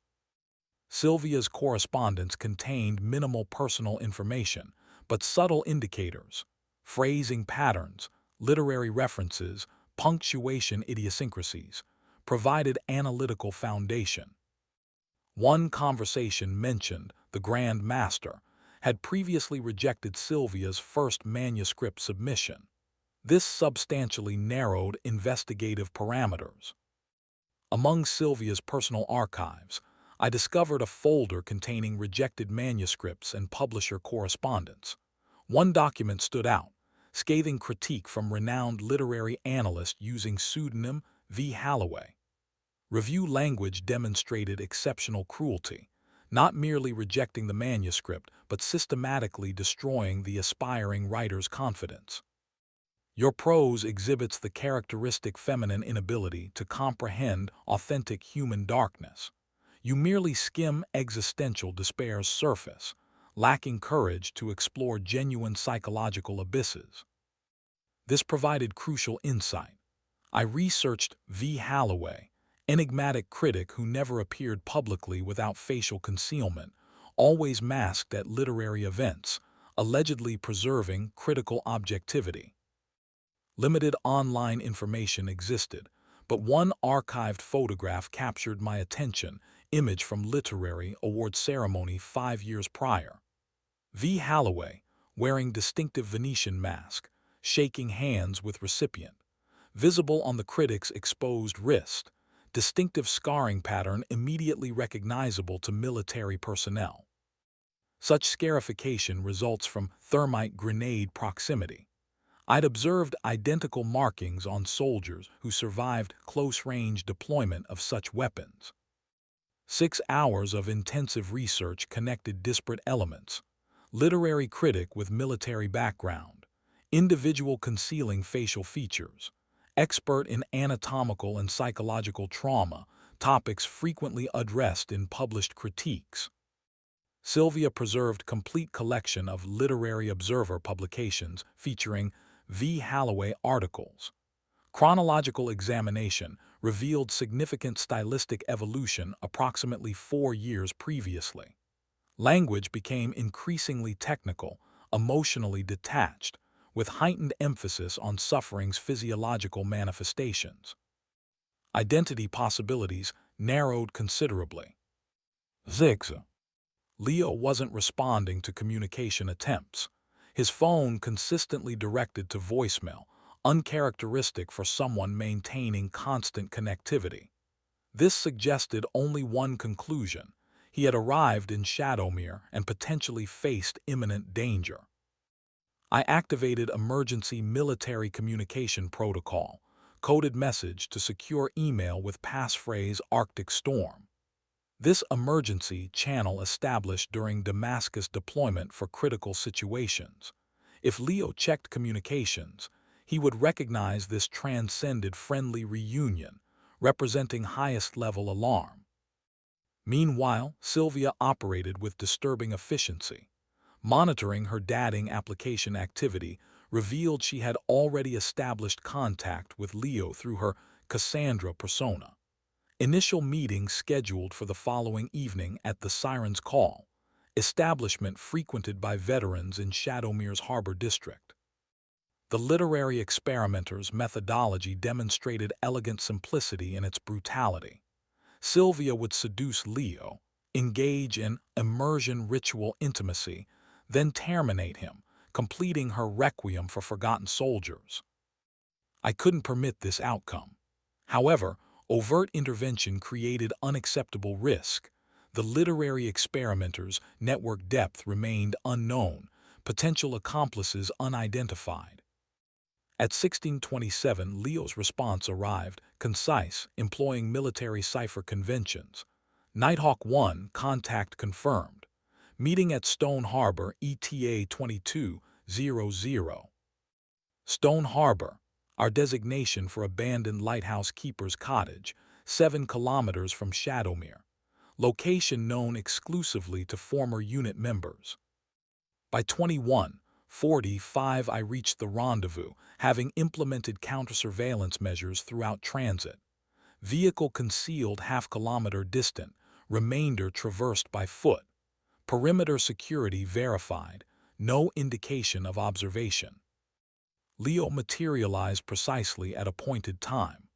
Sylvia's correspondence contained minimal personal information, but subtle indicators, phrasing patterns, literary references, punctuation idiosyncrasies, provided analytical foundation. One conversation mentioned the Grand Master had previously rejected Sylvia's first manuscript submission. This substantially narrowed investigative parameters. Among Sylvia's personal archives, I discovered a folder containing rejected manuscripts and publisher correspondence. One document stood out, scathing critique from renowned literary analyst using pseudonym V. Halloway. Review language demonstrated exceptional cruelty, not merely rejecting the manuscript, but systematically destroying the aspiring writer's confidence. Your prose exhibits the characteristic feminine inability to comprehend authentic human darkness. You merely skim existential despair's surface, lacking courage to explore genuine psychological abysses. This provided crucial insight. I researched V. Halloway, enigmatic critic who never appeared publicly without facial concealment, always masked at literary events, allegedly preserving critical objectivity. Limited online information existed, but one archived photograph captured my attention, image from literary award ceremony 5 years prior. V. Halloway, wearing distinctive Venetian mask, shaking hands with recipient. Visible on the critic's exposed wrist, distinctive scarring pattern immediately recognizable to military personnel. Such scarification results from thermite grenade proximity. I'd observed identical markings on soldiers who survived close-range deployment of such weapons. 6 hours of intensive research connected disparate elements. Literary critic with military background, individual concealing facial features, expert in anatomical and psychological trauma, topics frequently addressed in published critiques. Sylvia preserved complete collection of Literary Observer publications featuring V. Halloway articles. Chronological examination revealed significant stylistic evolution approximately 4 years previously. Language became increasingly technical, emotionally detached, with heightened emphasis on suffering's physiological manifestations. Identity possibilities narrowed considerably. 6. Leo wasn't responding to communication attempts. His phone consistently directed to voicemail, uncharacteristic for someone maintaining constant connectivity. This suggested only one conclusion. He had arrived in Shadowmere and potentially faced imminent danger. I activated emergency military communication protocol, coded message to secure email with passphrase Arctic Storm. This emergency channel established during Damascus deployment for critical situations. If Leo checked communications, he would recognize this transcended friendly reunion, representing highest-level alarm. Meanwhile, Sylvia operated with disturbing efficiency. Monitoring her dating application activity revealed she had already established contact with Leo through her Cassandra persona. Initial meeting scheduled for the following evening at the Siren's Call, establishment frequented by veterans in Shadowmere's Harbor District. The literary experimenter's methodology demonstrated elegant simplicity in its brutality. Sylvia would seduce Leo, engage in immersion ritual intimacy, then terminate him, completing her requiem for forgotten soldiers. I couldn't permit this outcome. However, overt intervention created unacceptable risk. The literary experimenter's network depth remained unknown, potential accomplices unidentified. At 1627, Leo's response arrived, concise, employing military cipher conventions. Nighthawk 1, contact confirmed. Meeting at Stone Harbor, ETA 2200. Stone Harbor, our designation for abandoned lighthouse keeper's cottage, 7 kilometers from Shadowmere. Location known exclusively to former unit members. By 21:45 I reached the rendezvous, having implemented counter-surveillance measures throughout transit. Vehicle concealed half-kilometer distant, remainder traversed by foot. Perimeter security verified, no indication of observation. Leo materialized precisely at appointed time.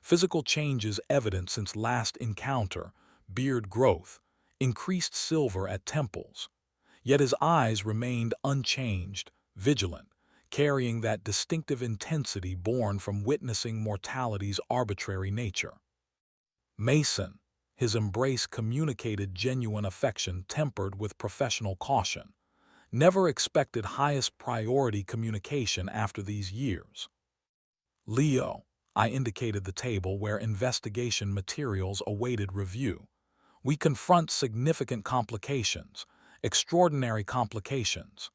Physical changes evident since last encounter, beard growth, increased silver at temples. Yet his eyes remained unchanged, vigilant, carrying that distinctive intensity born from witnessing mortality's arbitrary nature. Mason, his embrace communicated genuine affection tempered with professional caution. Never expected highest priority communication after these years. Leo, I indicated the table where investigation materials awaited review. We confront significant complications, extraordinary complications.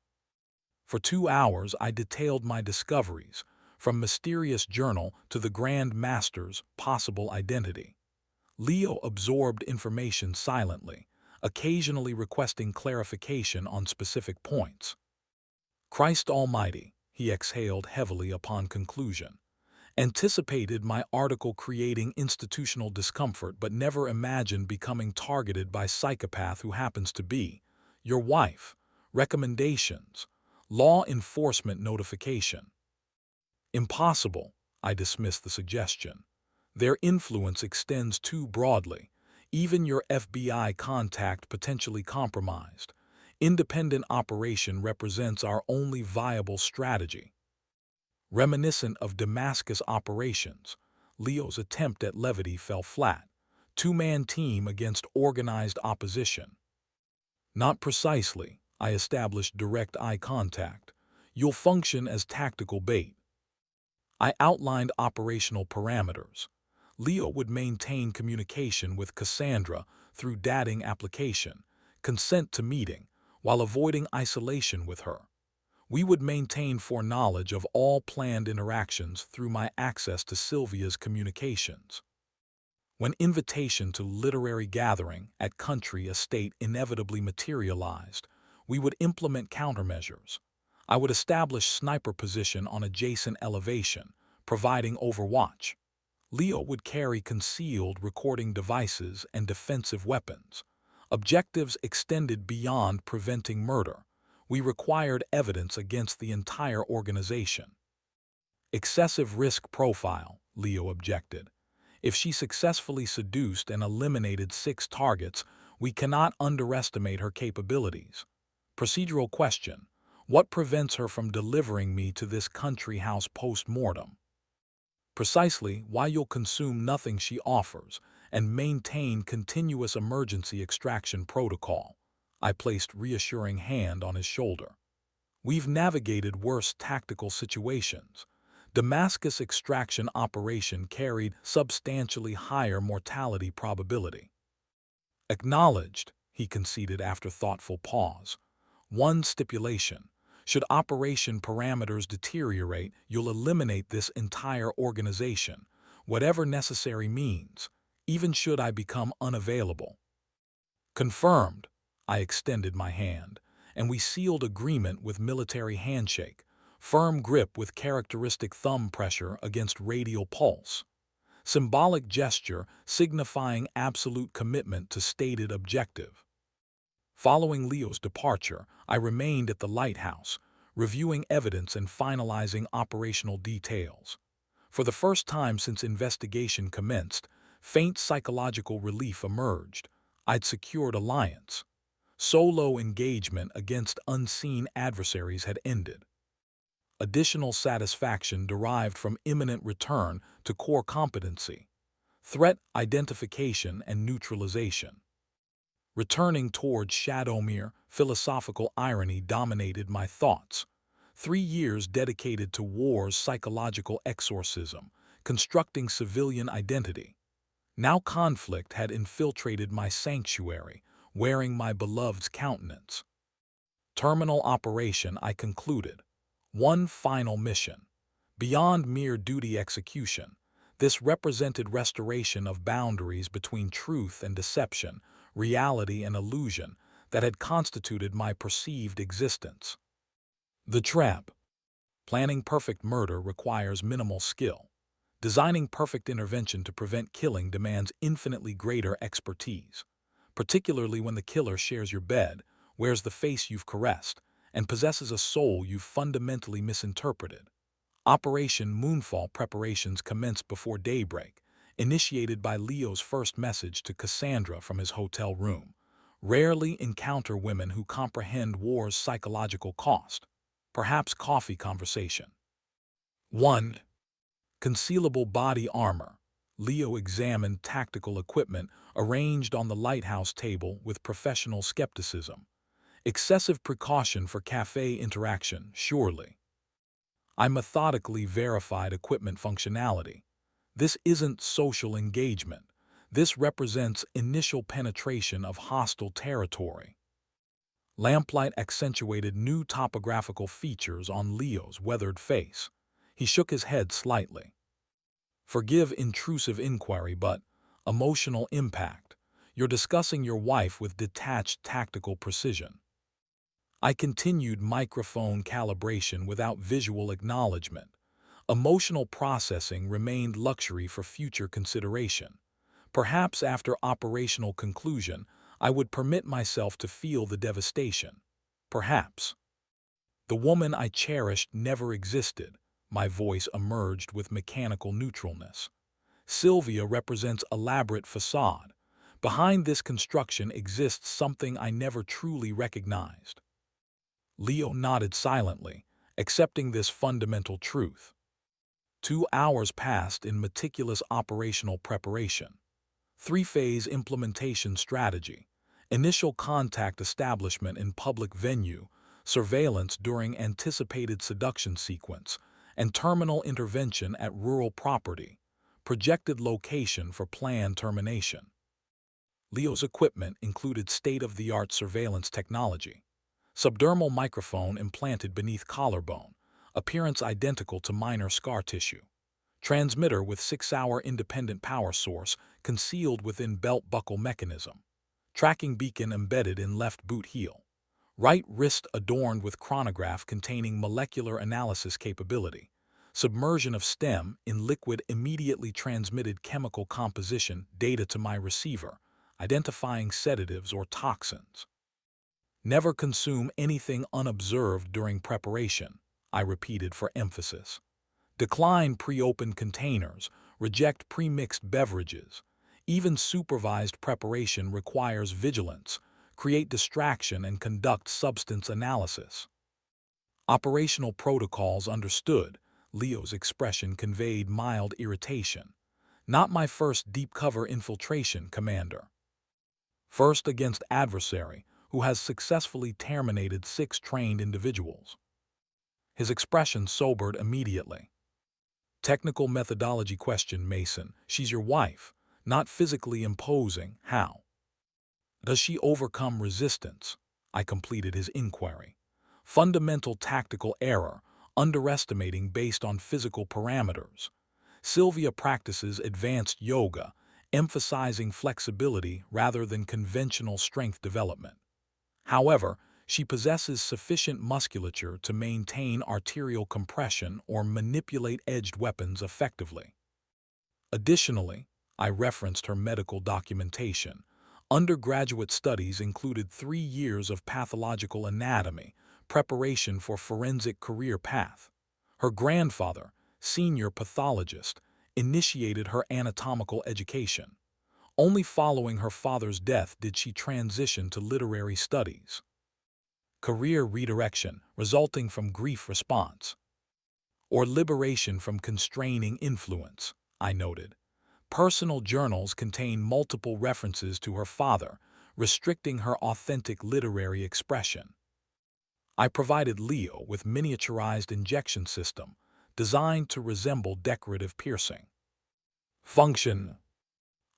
For 2 hours I detailed my discoveries, from mysterious journal to the Grand Master's possible identity. Leo absorbed information silently, occasionally requesting clarification on specific points. Christ Almighty, he exhaled heavily upon conclusion. Anticipated my article creating institutional discomfort but never imagined becoming targeted by psychopath who happens to be your wife. Recommendations. Law enforcement notification. Impossible, I dismissed the suggestion. Their influence extends too broadly. Even your FBI contact potentially compromised. Independent operation represents our only viable strategy. Reminiscent of Damascus operations, Leo's attempt at levity fell flat. Two-man team against organized opposition. Not precisely, I established direct eye contact. You'll function as tactical bait. I outlined operational parameters. Leo would maintain communication with Cassandra through dating application, consent to meeting, while avoiding isolation with her. We would maintain foreknowledge of all planned interactions through my access to Sylvia's communications. When invitation to literary gathering at Country Estate inevitably materialized, we would implement countermeasures. I would establish sniper position on adjacent elevation, providing overwatch. Leo would carry concealed recording devices and defensive weapons. Objectives extended beyond preventing murder. We required evidence against the entire organization. Excessive risk profile, Leo objected. If she successfully seduced and eliminated 6 targets, we cannot underestimate her capabilities. Procedural question. What prevents her from delivering me to this country house post-mortem? Precisely why you'll consume nothing she offers and maintain continuous emergency extraction protocol. I placed reassuring hand on his shoulder. We've navigated worse tactical situations. Damascus extraction operation carried substantially higher mortality probability. Acknowledged, he conceded after thoughtful pause. One stipulation. Should operation parameters deteriorate, you'll eliminate this entire organization, whatever necessary means, even should I become unavailable. Confirmed. I extended my hand, and we sealed agreement with military handshake, firm grip with characteristic thumb pressure against radial pulse. Symbolic gesture signifying absolute commitment to stated objective. Following Leo's departure, I remained at the lighthouse, reviewing evidence and finalizing operational details. For the first time since investigation commenced, faint psychological relief emerged. I'd secured alliance. Solo engagement against unseen adversaries had ended. Additional satisfaction derived from imminent return to core competency, threat identification and neutralization. Returning towards Shadowmere, philosophical irony dominated my thoughts. 3 years dedicated to war's psychological exorcism, constructing civilian identity. Now conflict had infiltrated my sanctuary, wearing my beloved's countenance. Terminal operation, I concluded. One final mission. Beyond mere duty execution, this represented restoration of boundaries between truth and deception, reality and illusion that had constituted my perceived existence. The trap. Planning perfect murder requires minimal skill. Designing perfect intervention to prevent killing demands infinitely greater expertise, particularly when the killer shares your bed, wears the face you've caressed, and possesses a soul you've fundamentally misinterpreted. Operation Moonfall preparations commenced before daybreak, initiated by Leo's first message to Cassandra from his hotel room. Rarely encounter women who comprehend war's psychological cost. Perhaps coffee conversation. 1. Concealable body armor. Leo examined tactical equipment arranged on the lighthouse table with professional skepticism. Excessive precaution for cafe interaction, surely. I methodically verified equipment functionality. This isn't social engagement. This represents initial penetration of hostile territory. Lamplight accentuated new topographical features on Leo's weathered face. He shook his head slightly. Forgive intrusive inquiry, but emotional impact. You're discussing your wife with detached tactical precision. I continued microphone calibration without visual acknowledgement. Emotional processing remained luxury for future consideration. Perhaps after operational conclusion, I would permit myself to feel the devastation. Perhaps. The woman I cherished never existed. My voice emerged with mechanical neutralness. Sylvia represents elaborate facade. Behind this construction exists something I never truly recognized. Leo nodded silently, accepting this fundamental truth. 2 hours passed in meticulous operational preparation. 3-phase implementation strategy. Initial contact establishment in public venue, surveillance during anticipated seduction sequence, and terminal intervention at rural property. Projected location for planned termination. Leo's equipment included state-of-the-art surveillance technology. Subdermal microphone implanted beneath collarbone, appearance identical to minor scar tissue. Transmitter with 6-hour independent power source concealed within belt buckle mechanism. Tracking beacon embedded in left boot heel. Right wrist adorned with chronograph containing molecular analysis capability. Submersion of stem in liquid immediately transmitted chemical composition data to my receiver, identifying sedatives or toxins. Never consume anything unobserved during preparation, I repeated for emphasis. Decline pre-opened containers, reject pre-mixed beverages. Even supervised preparation requires vigilance, create distraction and conduct substance analysis. Operational protocols understood. Leo's expression conveyed mild irritation. Not my first deep cover infiltration, Commander. First against adversary, who has successfully terminated 6 trained individuals. His expression sobered immediately. Technical methodology question, Mason. She's your wife, not physically imposing. How? Does she overcome resistance? I completed his inquiry. Fundamental tactical error, underestimating based on physical parameters. Sylvia practices advanced yoga, emphasizing flexibility rather than conventional strength development. However, she possesses sufficient musculature to maintain arterial compression or manipulate edged weapons effectively. Additionally, I referenced her medical documentation. Undergraduate studies included 3 years of pathological anatomy, preparation for forensic career path. Her grandfather, senior pathologist, initiated her anatomical education. Only following her father's death did she transition to literary studies. Career redirection resulting from grief response, or liberation from constraining influence, I noted. Personal journals contain multiple references to her father, restricting her authentic literary expression. I provided Leo with miniaturized injection system designed to resemble decorative piercing. Function: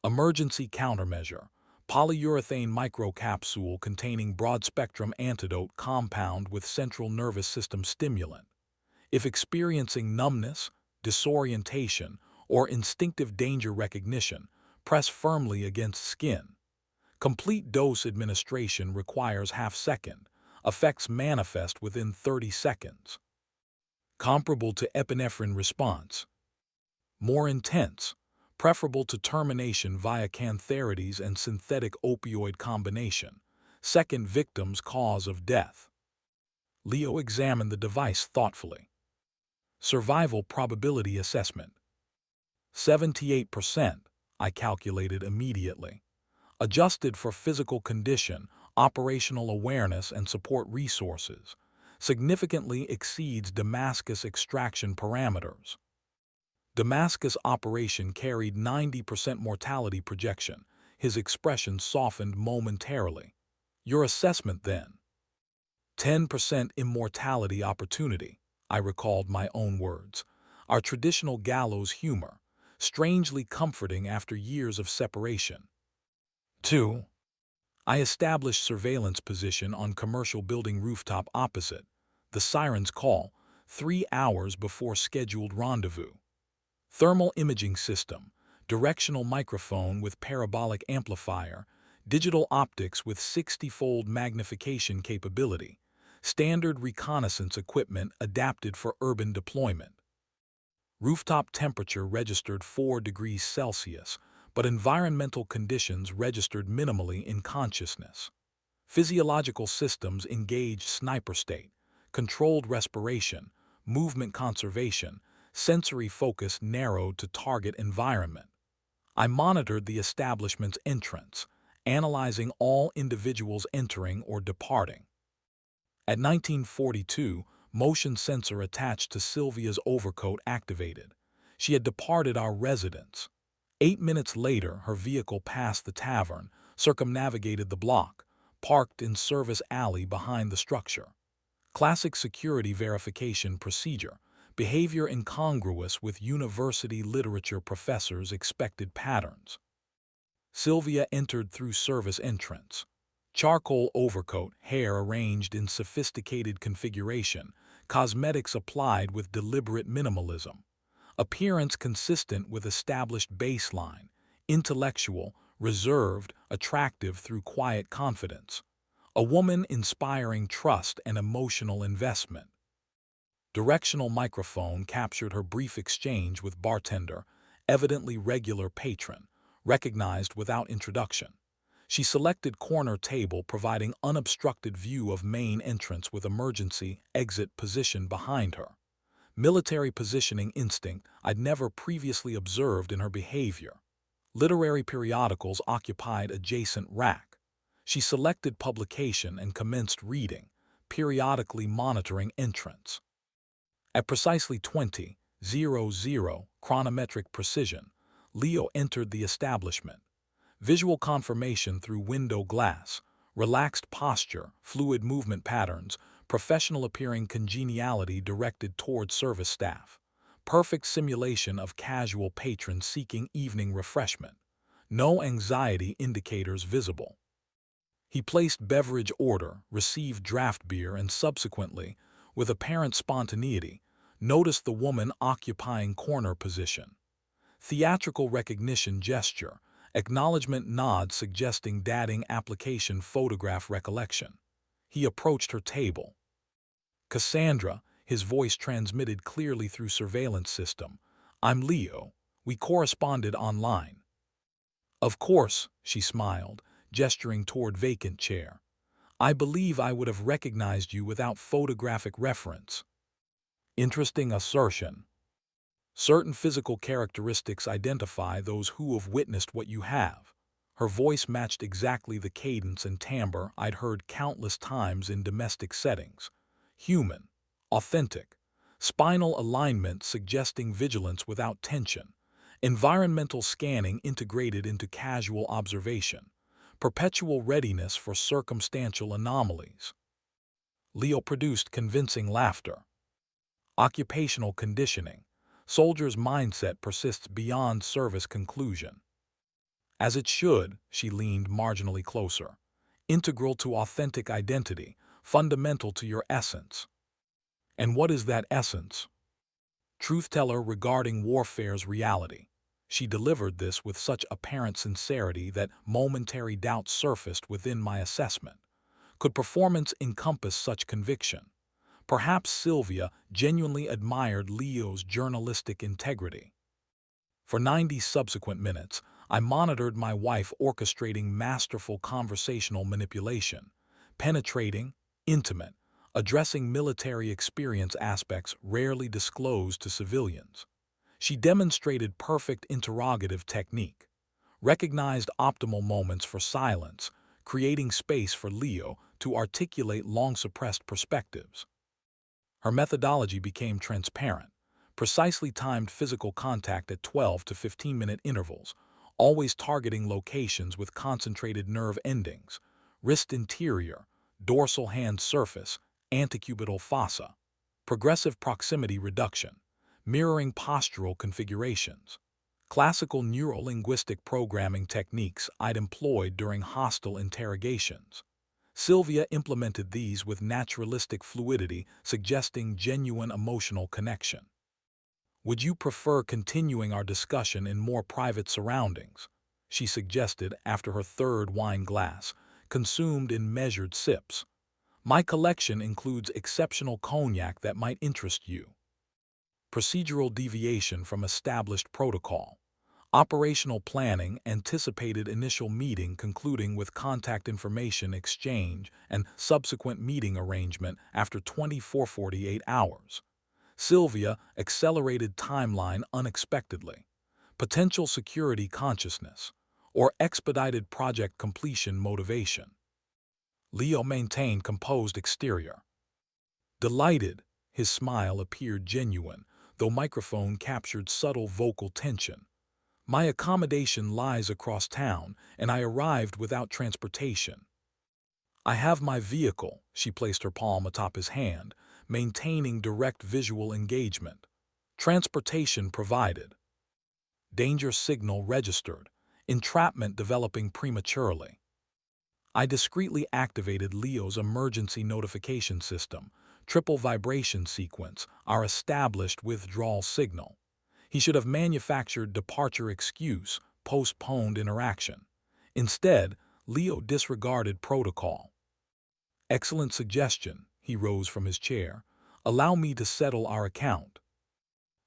emergency countermeasure, polyurethane microcapsule containing broad-spectrum antidote compound with central nervous system stimulant. If experiencing numbness, disorientation, or instinctive danger recognition, press firmly against skin. Complete dose administration requires half-second. Effects manifest within 30 seconds. Comparable to epinephrine response. More intense, preferable to termination via cantharides and synthetic opioid combination. Second victim's cause of death. Leo examined the device thoughtfully. Survival probability assessment. 78%, I calculated immediately. Adjusted for physical condition, operational awareness, and support resources, significantly exceeds Damascus extraction parameters. Damascus operation carried 90% mortality projection. His expression softened momentarily. Your assessment then? 10% immortality opportunity, I recalled my own words. Our traditional gallows humor, strangely comforting after years of separation. 2. I established surveillance position on commercial building rooftop opposite. The siren's call, 3 hours before scheduled rendezvous. Thermal imaging system, directional microphone with parabolic amplifier, digital optics with 60-fold magnification capability, standard reconnaissance equipment adapted for urban deployment. Rooftop temperature registered 4 degrees Celsius, but environmental conditions registered minimally in consciousness. Physiological systems engaged sniper state, controlled respiration, movement conservation, sensory focus narrowed to target environment. I monitored the establishment's entrance, analyzing all individuals entering or departing. At 1942, motion sensor attached to Sylvia's overcoat activated. She had departed our residence. 8 minutes later, her vehicle passed the tavern, circumnavigated the block, parked in service alley behind the structure. Classic security verification procedure, behavior incongruous with university literature professors' expected patterns. Sylvia entered through service entrance. Charcoal overcoat, hair arranged in sophisticated configuration, cosmetics applied with deliberate minimalism. Appearance consistent with established baseline, intellectual, reserved, attractive through quiet confidence. A woman inspiring trust and emotional investment. Directional microphone captured her brief exchange with bartender, evidently regular patron, recognized without introduction. She selected corner table providing unobstructed view of main entrance with emergency exit position behind her. Military positioning instinct I'd never previously observed in her behavior. Literary periodicals occupied adjacent rack. She selected publication and commenced reading, periodically monitoring entrance. At precisely 20:00 chronometric precision, Leo entered the establishment. Visual confirmation through window glass, relaxed posture, fluid movement patterns, professional-appearing congeniality directed toward service staff. Perfect simulation of casual patrons seeking evening refreshment. No anxiety indicators visible. He placed beverage order, received draft beer, and subsequently, with apparent spontaneity, noticed the woman occupying corner position. Theatrical recognition gesture, acknowledgement nod suggesting dating application photograph recollection. He approached her table. Cassandra, his voice transmitted clearly through surveillance system. I'm Leo. We corresponded online. Of course, she smiled, gesturing toward vacant chair. I believe I would have recognized you without photographic reference. Interesting assertion. Certain physical characteristics identify those who have witnessed what you have. Her voice matched exactly the cadence and timbre I'd heard countless times in domestic settings. Human, authentic, spinal alignment suggesting vigilance without tension, environmental scanning integrated into casual observation, perpetual readiness for circumstantial anomalies. Leo produced convincing laughter. Occupational conditioning. Soldier's mindset persists beyond service conclusion. As it should, she leaned marginally closer. Integral to authentic identity, fundamental to your essence. And what is that essence? Truth-teller regarding warfare's reality. She delivered this with such apparent sincerity that momentary doubt surfaced within my assessment. Could performance encompass such conviction? Perhaps Sylvia genuinely admired Leo's journalistic integrity. For 90 subsequent minutes, I monitored my wife orchestrating masterful conversational manipulation, penetrating, intimate, addressing military experience aspects rarely disclosed to civilians. She demonstrated perfect interrogative technique, recognized optimal moments for silence, creating space for Leo to articulate long-suppressed perspectives. Her methodology became transparent, precisely timed physical contact at 12 to 15-minute intervals, always targeting locations with concentrated nerve endings, wrist interior, dorsal hand surface, antecubital fossa, progressive proximity reduction, mirroring postural configurations. Classical neuro-linguistic programming techniques I'd employed during hostile interrogations. Sylvia implemented these with naturalistic fluidity, suggesting genuine emotional connection. Would you prefer continuing our discussion in more private surroundings? She suggested after her third wine glass, consumed in measured sips. My collection includes exceptional cognac that might interest you. Procedural deviation from established protocol. Operational planning anticipated initial meeting concluding with contact information exchange and subsequent meeting arrangement after 24-48 hours. Sylvia accelerated timeline unexpectedly. Potential security consciousness or expedited project completion motivation. Leo maintained composed exterior. Delighted, his smile appeared genuine, though microphone captured subtle vocal tension. My accommodation lies across town, and I arrived without transportation. I have my vehicle, she placed her palm atop his hand, maintaining direct visual engagement. Transportation provided. Danger signal registered. Entrapment developing prematurely. I discreetly activated Leo's emergency notification system, triple vibration sequence, our established withdrawal signal. He should have manufactured departure excuse, postponed interaction. Instead, Leo disregarded protocol. Excellent suggestion, he rose from his chair. Allow me to settle our account.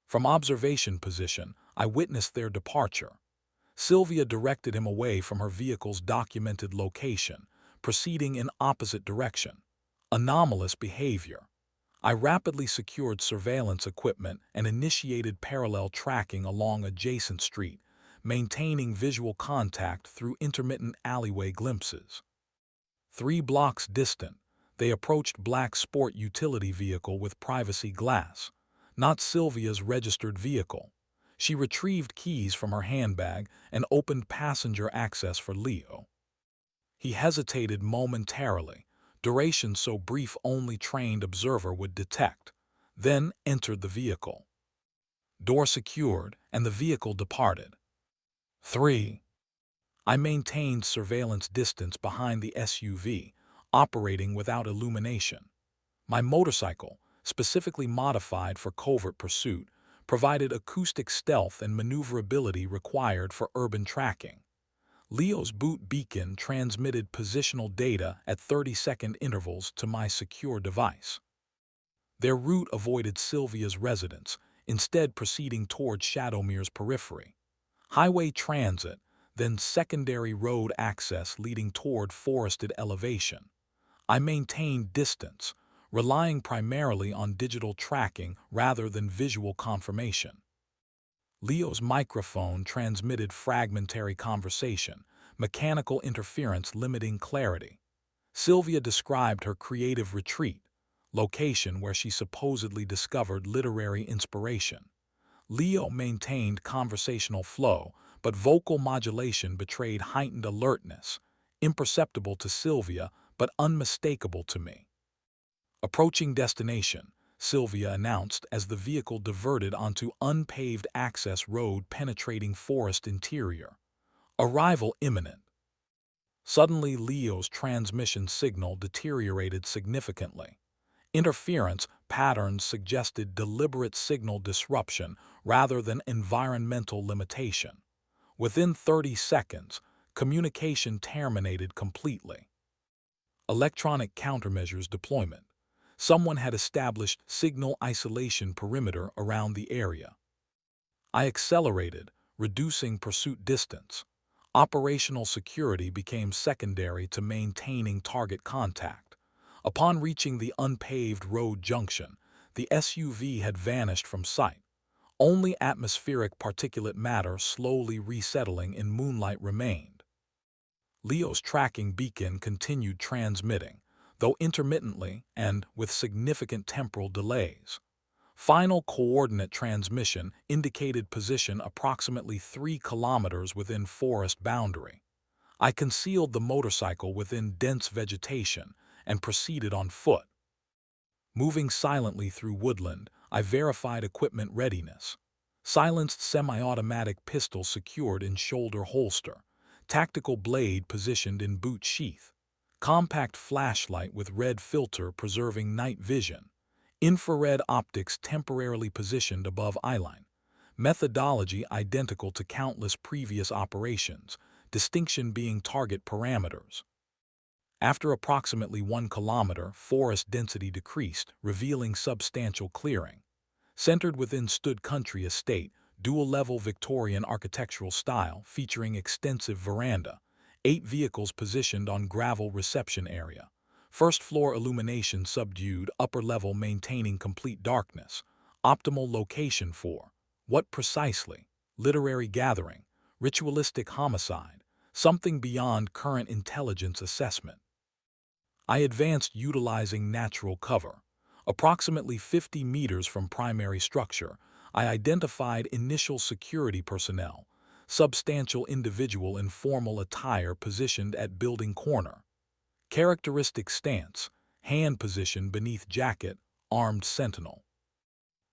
From observation position, I witnessed their departure. Sylvia directed him away from her vehicle's documented location, proceeding in opposite direction. Anomalous behavior. I rapidly secured surveillance equipment and initiated parallel tracking along adjacent street, maintaining visual contact through intermittent alleyway glimpses. 3 blocks distant, they approached black sport utility vehicle with privacy glass, not Sylvia's registered vehicle. She retrieved keys from her handbag and opened passenger access for Leo. He hesitated momentarily, duration so brief only trained observer would detect, then entered the vehicle. Door secured, and the vehicle departed. 3. I maintained surveillance distance behind the SUV, operating without illumination. My motorcycle, specifically modified for covert pursuit, provided acoustic stealth and maneuverability required for urban tracking. Leo's boot beacon transmitted positional data at 30-second intervals to my secure device. Their route avoided Sylvia's residence, instead proceeding toward Shadowmere's periphery. Highway transit, then secondary road access leading toward forested elevation. I maintained distance, relying primarily on digital tracking rather than visual confirmation. Leo's microphone transmitted fragmentary conversation, mechanical interference limiting clarity. Sylvia described her creative retreat, location where she supposedly discovered literary inspiration. Leo maintained conversational flow, but vocal modulation betrayed heightened alertness, imperceptible to Sylvia but unmistakable to me. Approaching destination, Sylvia announced as the vehicle diverted onto unpaved access road penetrating forest interior. Arrival imminent. Suddenly, Leo's transmission signal deteriorated significantly. Interference patterns suggested deliberate signal disruption rather than environmental limitation. Within 30 seconds, communication terminated completely. Electronic countermeasures deployment. Someone had established signal isolation perimeter around the area. I accelerated, reducing pursuit distance. Operational security became secondary to maintaining target contact. Upon reaching the unpaved road junction, the SUV had vanished from sight. Only atmospheric particulate matter slowly resettling in moonlight remained. Leo's tracking beacon continued transmitting, though intermittently and with significant temporal delays. Final coordinate transmission indicated position approximately 3 kilometers within forest boundary. I concealed the motorcycle within dense vegetation and proceeded on foot. Moving silently through woodland, I verified equipment readiness. Silenced semi-automatic pistol secured in shoulder holster. Tactical blade positioned in boot sheath. Compact flashlight with red filter preserving night vision. Infrared optics temporarily positioned above eyeline. Methodology identical to countless previous operations, distinction being target parameters. After approximately 1 kilometer, forest density decreased, revealing substantial clearing. Centered within Stood Country Estate, dual-level Victorian architectural style featuring extensive veranda, 8 vehicles positioned on gravel reception area. First-floor illumination subdued, upper level maintaining complete darkness. Optimal location for what precisely? Literary gathering, ritualistic homicide, something beyond current intelligence assessment. I advanced utilizing natural cover. Approximately 50 meters from primary structure, I identified initial security personnel, substantial individual in formal attire positioned at building corner. Characteristic stance, hand position beneath jacket, armed sentinel.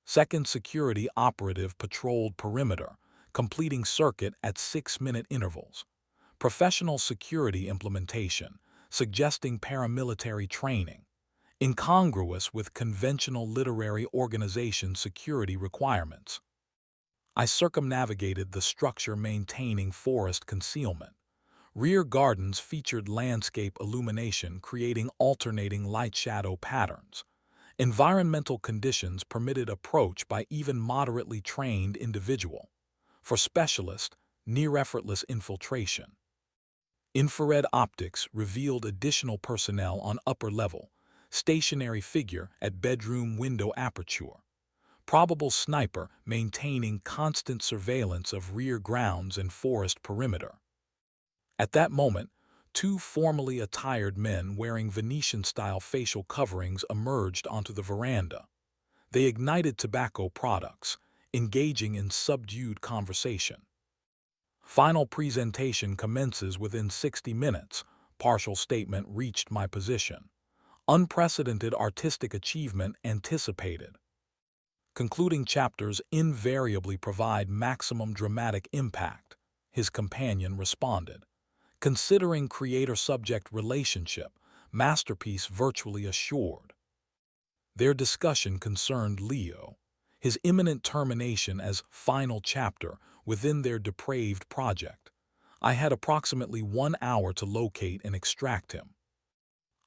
Second security operative patrolled perimeter, completing circuit at 6-minute intervals. Professional security implementation, suggesting paramilitary training, incongruous with conventional literary organization security requirements. I circumnavigated the structure maintaining forest concealment. Rear gardens featured landscape illumination creating alternating light-shadow patterns. Environmental conditions permitted approach by even moderately trained individual. For specialist, near-effortless infiltration. Infrared optics revealed additional personnel on upper level, stationary figure at bedroom window aperture. Probable sniper maintaining constant surveillance of rear grounds and forest perimeter. At that moment, 2 formally attired men wearing Venetian-style facial coverings emerged onto the veranda. They ignited tobacco products, engaging in subdued conversation. Final presentation commences within 60 minutes. Partial statement reached my position. Unprecedented artistic achievement anticipated. Concluding chapters invariably provide maximum dramatic impact, his companion responded. Considering creator-subject relationship, masterpiece virtually assured. Their discussion concerned Leo, his imminent termination as final chapter within their depraved project. I had approximately 1 hour to locate and extract him.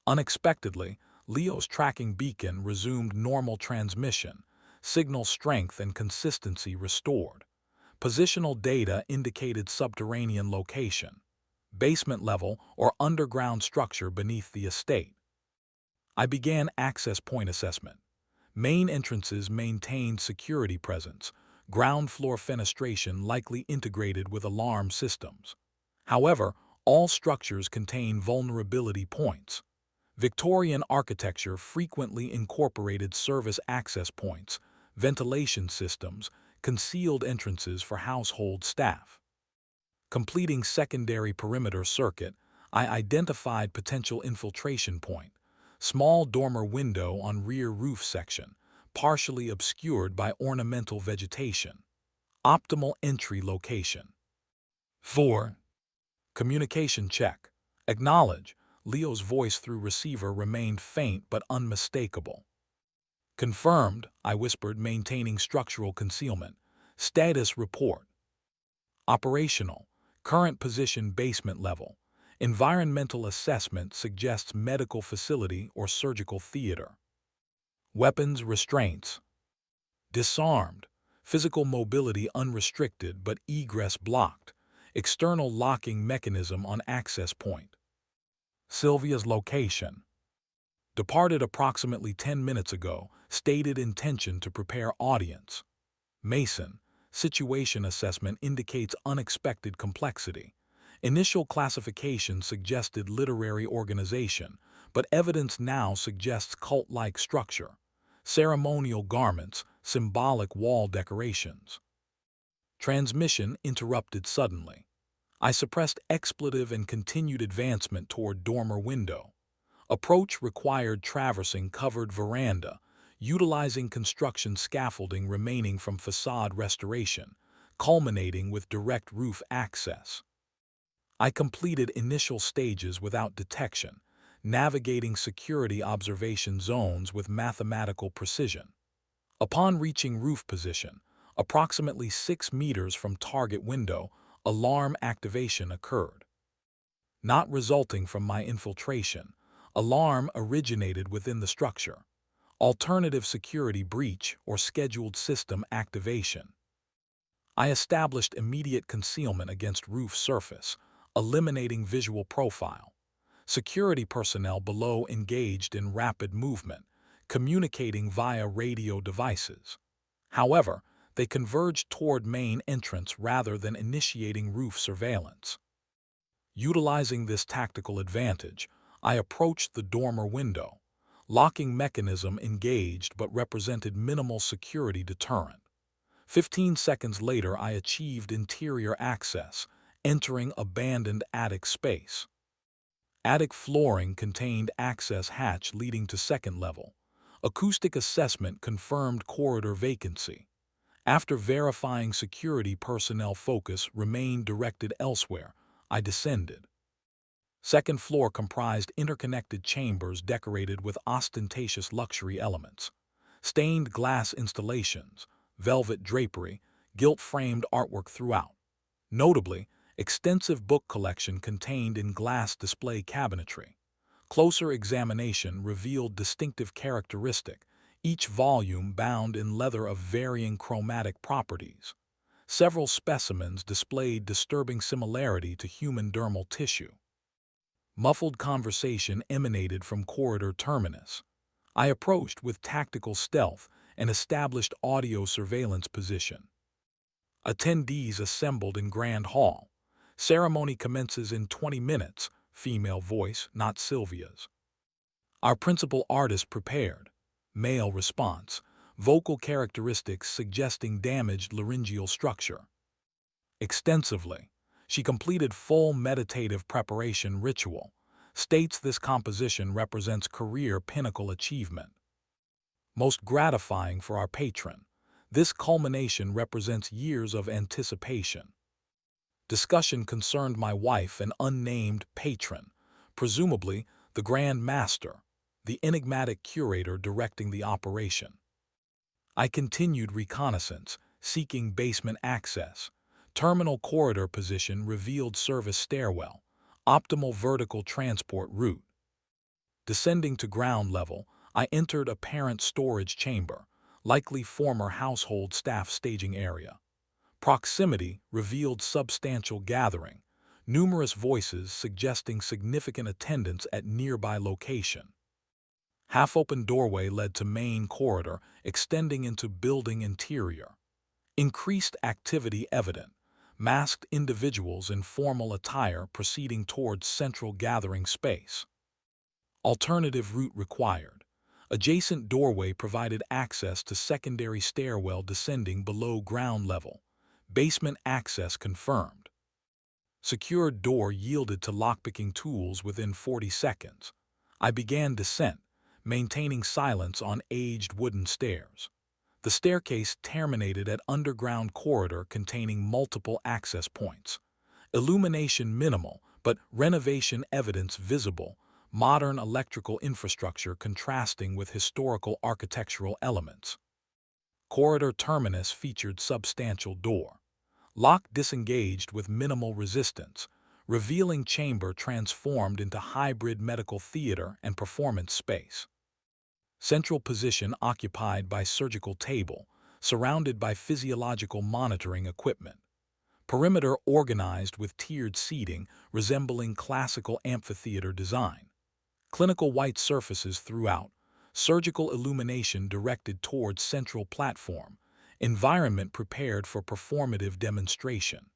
Unexpectedly, Leo's tracking beacon resumed normal transmission, signal strength and consistency restored. Positional data indicated subterranean location, basement level or underground structure beneath the estate. I began access point assessment. Main entrances maintained security presence, ground floor fenestration likely integrated with alarm systems. However, all structures contain vulnerability points. Victorian architecture frequently incorporated service access points, ventilation systems, concealed entrances for household staff. Completing secondary perimeter circuit, I identified potential infiltration point, small dormer window on rear roof section, partially obscured by ornamental vegetation. Optimal entry location. 4. Communication check. Acknowledge. Leo's voice through receiver remained faint but unmistakable. Confirmed, I whispered, maintaining structural concealment. Status report. Operational. Current position basement level. Environmental assessment suggests medical facility or surgical theater. Weapons restraints. Disarmed. Physical mobility unrestricted but egress blocked. External locking mechanism on access point. Sylvia's location. Departed approximately 10 minutes ago, stated intention to prepare audience. Mason. Situation assessment indicates unexpected complexity. Initial classification suggested literary organization, but evidence now suggests cult-like structure. Ceremonial garments, symbolic wall decorations. Transmission interrupted suddenly. I suppressed expletive and continued advancement toward dormer window. Approach required traversing covered veranda, utilizing construction scaffolding remaining from facade restoration, culminating with direct roof access. I completed initial stages without detection, navigating security observation zones with mathematical precision. Upon reaching roof position, approximately 6 meters from target window, alarm activation occurred. Not resulting from my infiltration, alarm originated within the structure. Alternative security breach or scheduled system activation. I established immediate concealment against roof surface, eliminating visual profile. Security personnel below engaged in rapid movement, communicating via radio devices. However, they converged toward main entrance rather than initiating roof surveillance. Utilizing this tactical advantage, I approached the dormer window. Locking mechanism engaged but represented minimal security deterrent. 15 seconds later, I achieved interior access, entering abandoned attic space. Attic flooring contained access hatch leading to second level. Acoustic assessment confirmed corridor vacancy. After verifying security personnel focus remained directed elsewhere, I descended. Second floor comprised interconnected chambers decorated with ostentatious luxury elements. Stained glass installations, velvet drapery, gilt-framed artwork throughout. Notably, extensive book collection contained in glass display cabinetry. Closer examination revealed distinctive characteristic, each volume bound in leather of varying chromatic properties. Several specimens displayed disturbing similarity to human dermal tissue. Muffled conversation emanated from corridor terminus. I approached with tactical stealth and established audio surveillance position. Attendees assembled in Grand Hall. Ceremony commences in 20 minutes, female voice, not Sylvia's. Our principal artist prepared. Male response, vocal characteristics suggesting damaged laryngeal structure. Extensively. She completed full meditative preparation ritual, states this composition represents career pinnacle achievement. Most gratifying for our patron, this culmination represents years of anticipation. Discussion concerned my wife and unnamed patron, presumably the Grand Master, the enigmatic curator directing the operation. I continued reconnaissance, seeking basement access. Terminal corridor position revealed service stairwell, optimal vertical transport route. Descending to ground level, I entered apparent storage chamber, likely former household staff staging area. Proximity revealed substantial gathering, numerous voices suggesting significant attendance at nearby location. Half-open doorway led to main corridor extending into building interior. Increased activity evident, masked individuals in formal attire proceeding towards central gathering space. Alternative route required. Adjacent doorway provided access to secondary stairwell descending below ground level. Basement access confirmed. Secured door yielded to lockpicking tools within 40 seconds. I began descent, maintaining silence on aged wooden stairs. The staircase terminated at underground corridor containing multiple access points. Illumination minimal, but renovation evidence visible, modern electrical infrastructure contrasting with historical architectural elements. Corridor terminus featured substantial door. Lock disengaged with minimal resistance, revealing chamber transformed into hybrid medical theater and performance space. Central position occupied by surgical table, surrounded by physiological monitoring equipment. Perimeter organized with tiered seating resembling classical amphitheater design. Clinical white surfaces throughout, surgical illumination directed towards central platform, environment prepared for performative demonstration.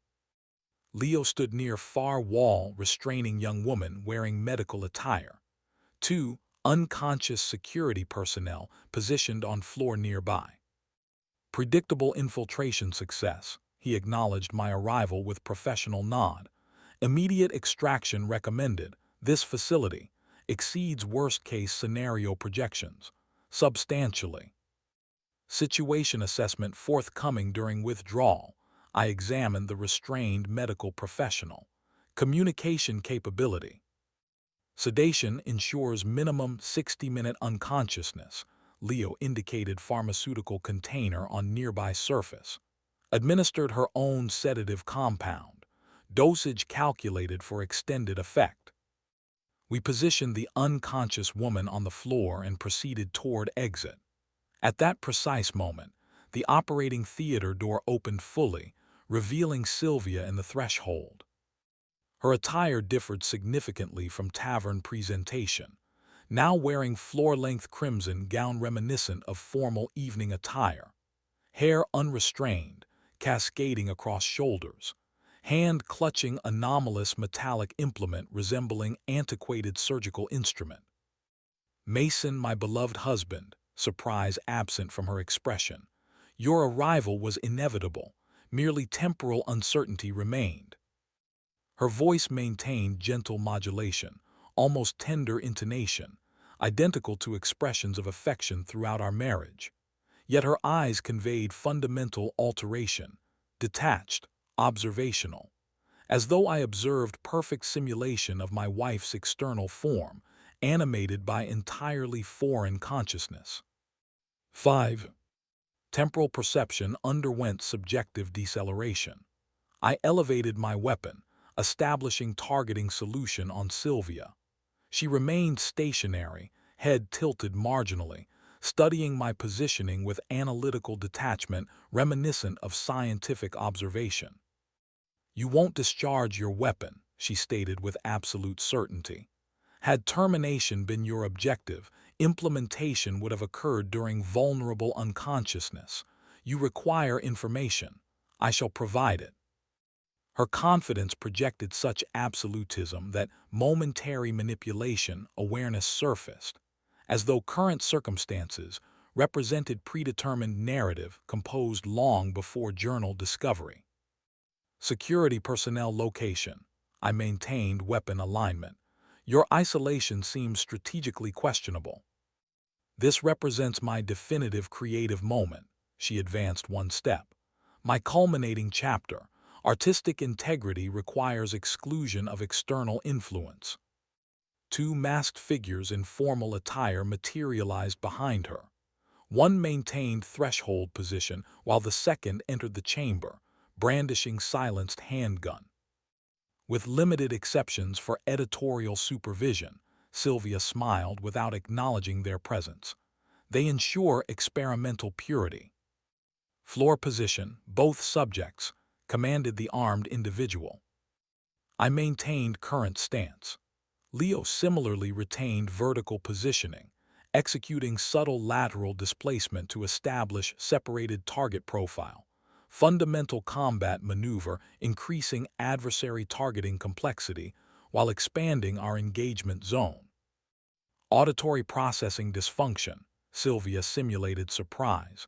Leo stood near far wall restraining young woman wearing medical attire. Two unconscious security personnel positioned on floor nearby. Predictable infiltration success. He acknowledged my arrival with professional nod. Immediate extraction recommended. This facility exceeds worst-case scenario projections substantially. Situation assessment forthcoming during withdrawal. I examined the restrained medical professional. Communication capability. Sedation ensures minimum 60-minute unconsciousness. Leo indicated pharmaceutical container on nearby surface. Administered her own sedative compound. Dosage calculated for extended effect. We positioned the unconscious woman on the floor and proceeded toward exit. At that precise moment, the operating theater door opened fully, revealing Sylvia in the threshold. Her attire differed significantly from tavern presentation, now wearing floor-length crimson gown reminiscent of formal evening attire. Hair unrestrained, cascading across shoulders, hand clutching anomalous metallic implement resembling antiquated surgical instrument. Mason, my beloved husband, surprise absent from her expression. Your arrival was inevitable, merely temporal uncertainty remained. Her voice maintained gentle modulation, almost tender intonation, identical to expressions of affection throughout our marriage. Yet her eyes conveyed fundamental alteration, detached, observational, as though I observed perfect simulation of my wife's external form, animated by entirely foreign consciousness. 5. Temporal perception underwent subjective deceleration. I elevated my weapon, establishing targeting solution on Sylvia. She remained stationary, head tilted marginally, studying my positioning with analytical detachment reminiscent of scientific observation. You won't discharge your weapon, she stated with absolute certainty. Had termination been your objective, implementation would have occurred during vulnerable unconsciousness. You require information. I shall provide it. Her confidence projected such absolutism that momentary manipulation awareness surfaced, as though current circumstances represented predetermined narrative composed long before journal discovery. Security personnel location. I maintained weapon alignment. Your isolation seems strategically questionable. This represents my definitive creative moment. She advanced one step. My culminating chapter, Artistic integrity requires exclusion of external influence. Two masked figures in formal attire materialized behind her. One maintained threshold position while the second entered the chamber, brandishing silenced handgun. With limited exceptions for editorial supervision, Sylvia smiled without acknowledging their presence. They ensure experimental purity. Floor position, both subjects, commanded the armed individual. I maintained current stance. Leo similarly retained vertical positioning, executing subtle lateral displacement to establish separated target profile. Fundamental combat maneuver increasing adversary targeting complexity while expanding our engagement zone. Auditory processing dysfunction, Sylvia simulated surprise.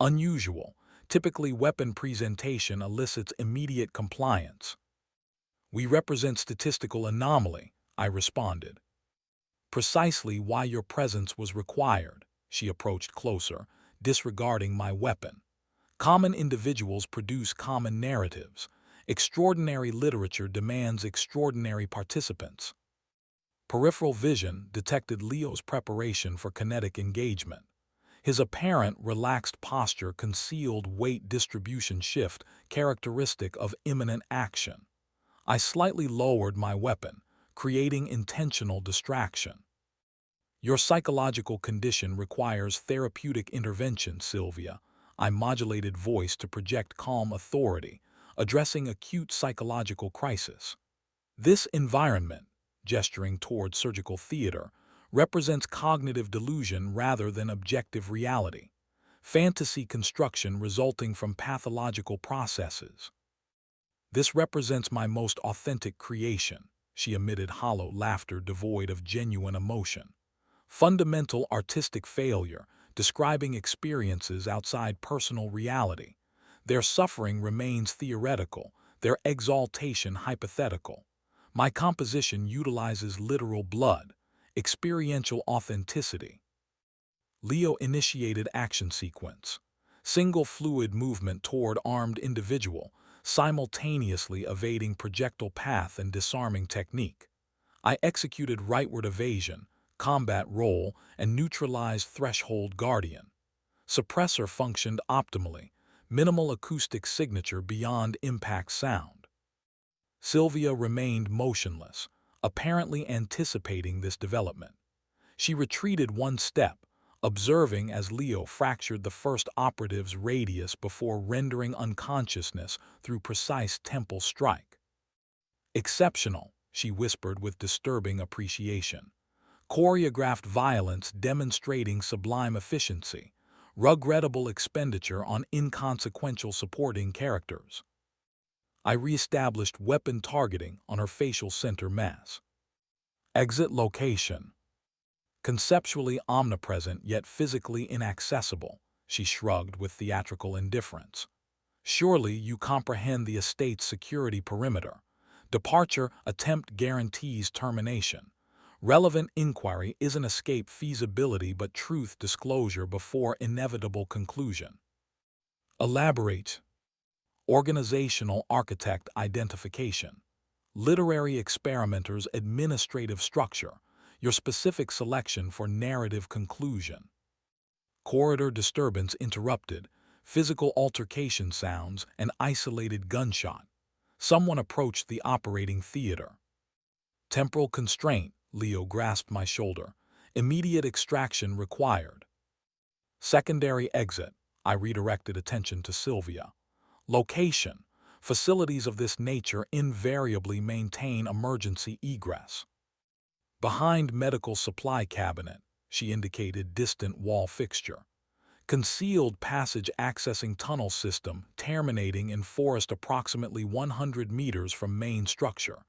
Unusual, typically weapon presentation elicits immediate compliance. We represent statistical anomaly, I responded. Precisely why your presence was required. She approached closer, disregarding my weapon. Common individuals produce common narratives. Extraordinary literature demands extraordinary participants. Peripheral vision detected Leo's preparation for kinetic engagement. His apparent relaxed posture concealed weight distribution shift characteristic of imminent action. I slightly lowered my weapon, creating intentional distraction. Your psychological condition requires therapeutic intervention, Sylvia. I modulated voice to project calm authority, addressing acute psychological crisis. This environment, gesturing toward surgical theater, represents cognitive delusion rather than objective reality. Fantasy construction resulting from pathological processes. This represents my most authentic creation, she emitted hollow laughter devoid of genuine emotion. Fundamental artistic failure, describing experiences outside personal reality. Their suffering remains theoretical, their exaltation hypothetical. My composition utilizes literal blood, experiential authenticity. Leo initiated action sequence. Single fluid movement toward armed individual, simultaneously evading projectile path and disarming technique. I executed rightward evasion, combat roll, and neutralized threshold guardian. Suppressor functioned optimally, minimal acoustic signature beyond impact sound. Sylvia remained motionless, apparently anticipating this development. She retreated one step, observing as Leo fractured the first operative's radius before rendering unconsciousness through precise temple strike. Exceptional, she whispered with disturbing appreciation. Choreographed violence demonstrating sublime efficiency, regrettable expenditure on inconsequential supporting characters. I reestablished weapon targeting on her facial center mass. Exit location. Conceptually omnipresent yet physically inaccessible, she shrugged with theatrical indifference. Surely you comprehend the estate's security perimeter. Departure attempt guarantees termination. Relevant inquiry isn't escape feasibility but truth disclosure before inevitable conclusion. Elaborate. Organizational architect identification. Literary experimenter's administrative structure. Your specific selection for narrative conclusion. Corridor disturbance interrupted. Physical altercation sounds and isolated gunshot. Someone approached the operating theater. Temporal constraint. Leo grasped my shoulder. Immediate extraction required. Secondary exit. I redirected attention to Sylvia. Location. Facilities of this nature invariably maintain emergency egress. Behind medical supply cabinet, she indicated distant wall fixture. Concealed passage accessing tunnel system terminating in forest approximately 100 meters from main structure.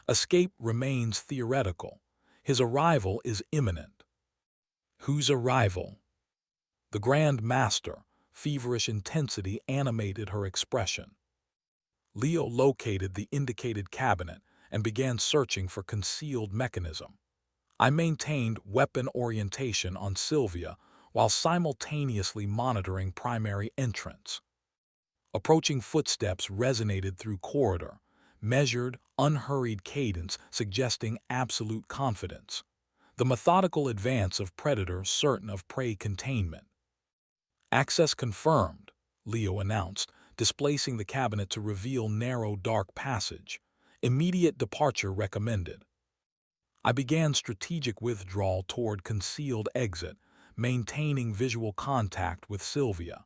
Escape remains theoretical. His arrival is imminent. Whose arrival? The Grand Master. Feverish intensity animated her expression. Leo located the indicated cabinet and began searching for concealed mechanism. I maintained weapon orientation on Sylvia while simultaneously monitoring primary entrance. Approaching footsteps resonated through corridor, measured, unhurried cadence suggesting absolute confidence. The methodical advance of predator certain of prey containment. Access confirmed, Leo announced, displacing the cabinet to reveal narrow dark passage. Immediate departure recommended. I began strategic withdrawal toward concealed exit, maintaining visual contact with Sylvia.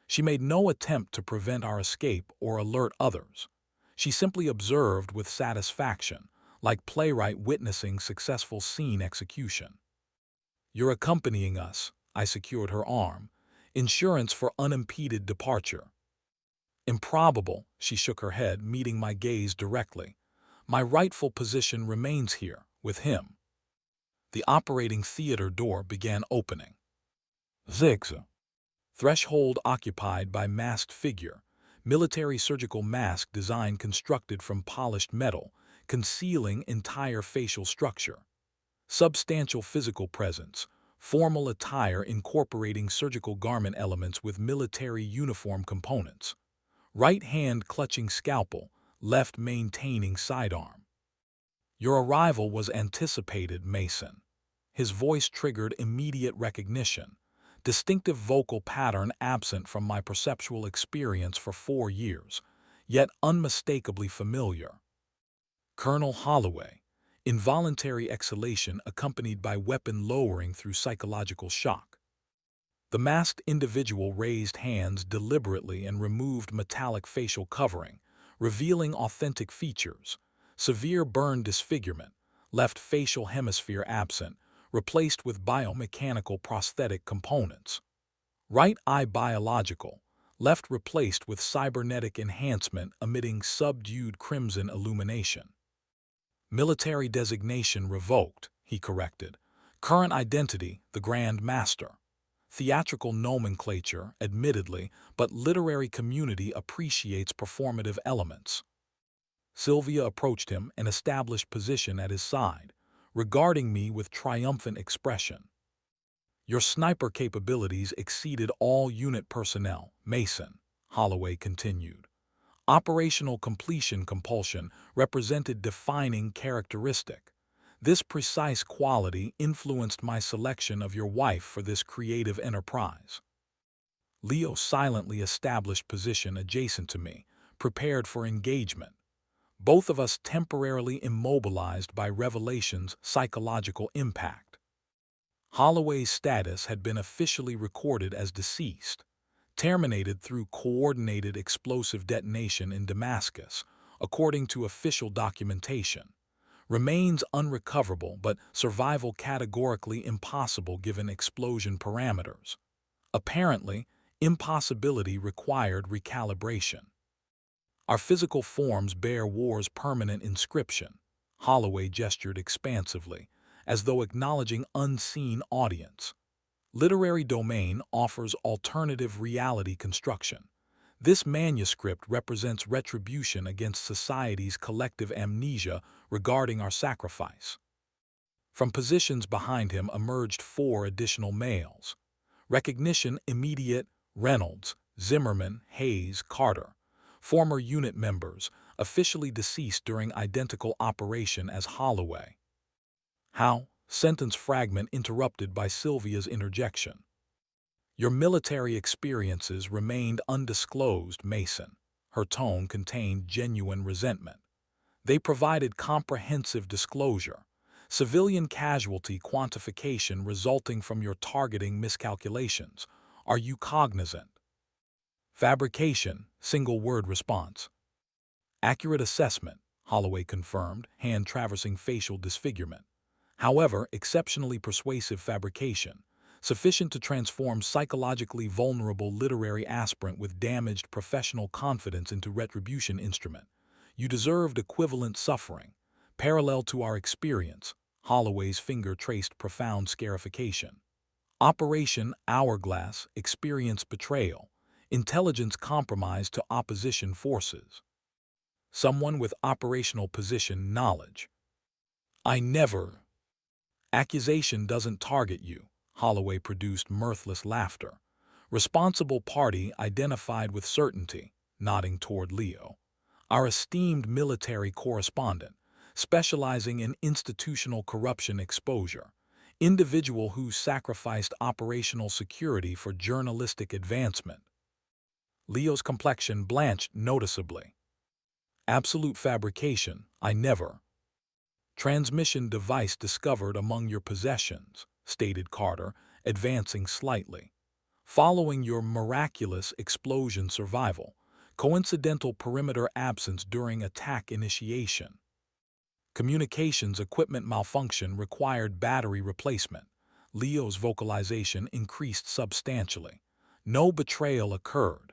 She made no attempt to prevent our escape or alert others. She simply observed with satisfaction, like playwright witnessing successful scene execution. "You're accompanying us," I secured her arm. "Insurance for unimpeded departure." "Improbable," she shook her head, meeting my gaze directly. "My rightful position remains here, with him." The operating theater door began opening. Zigzag. Threshold occupied by masked figure, military surgical mask design constructed from polished metal, concealing entire facial structure. Substantial physical presence, formal attire incorporating surgical garment elements with military uniform components. Right hand clutching scalpel, left maintaining sidearm. "Your arrival was anticipated, Mason." His voice triggered immediate recognition. Distinctive vocal pattern absent from my perceptual experience for 4 years, yet unmistakably familiar. Colonel Holloway. Involuntary exhalation accompanied by weapon lowering through psychological shock. The masked individual raised hands deliberately and removed metallic facial covering, revealing authentic features. Severe burn disfigurement, left facial hemisphere absent, replaced with biomechanical prosthetic components. Right eye biological, left replaced with cybernetic enhancement emitting subdued crimson illumination. "Military designation revoked," he corrected. "Current identity, the Grand Master." Theatrical nomenclature, admittedly, but literary community appreciates performative elements. Sylvia approached him and established position at his side, regarding me with triumphant expression. "Your sniper capabilities exceeded all unit personnel, Mason," Holloway continued. "Operational completion compulsion represented defining characteristic. This precise quality influenced my selection of your wife for this creative enterprise." Leo silently established position adjacent to me, prepared for engagement. Both of us temporarily immobilized by revelation's psychological impact. Holloway's status had been officially recorded as deceased, terminated through coordinated explosive detonation in Damascus, according to official documentation. Remains unrecoverable, but survival categorically impossible given explosion parameters. Apparently, impossibility required recalibration. "Our physical forms bear war's permanent inscription," Holloway gestured expansively, as though acknowledging unseen audience. "Literary domain offers alternative reality construction. This manuscript represents retribution against society's collective amnesia regarding our sacrifice." From positions behind him emerged 4 additional males. Recognition immediate: Reynolds, Zimmerman, Hayes, Carter. Former unit members, officially deceased during identical operation as Holloway. "How?" Sentence fragment interrupted by Sylvia's interjection. "Your military experiences remained undisclosed, Mason." Her tone contained genuine resentment. "They provided comprehensive disclosure. Civilian casualty quantification resulting from your targeting miscalculations. Are you cognizant?" "Fabrication," single-word response. "Accurate assessment," Holloway confirmed, hand traversing facial disfigurement. "However, exceptionally persuasive fabrication, sufficient to transform psychologically vulnerable literary aspirant with damaged professional confidence into retribution instrument. You deserved equivalent suffering, parallel to our experience." Holloway's finger traced profound scarification. "Operation Hourglass experienced betrayal, intelligence compromised to opposition forces. Someone with operational position knowledge." "I never." "Accusation doesn't target you," Holloway produced mirthless laughter. "Responsible party identified with certainty." nodding toward Leo. Our esteemed military correspondent, specializing in institutional corruption exposure, individual who sacrificed operational security for journalistic advancement. Leo's complexion blanched noticeably. Absolute fabrication, I never. Transmission device discovered among your possessions, stated Carter, advancing slightly. Following your miraculous explosion survival, coincidental perimeter absence during attack initiation. Communications equipment malfunction required battery replacement. Leo's vocalization increased substantially. No betrayal occurred.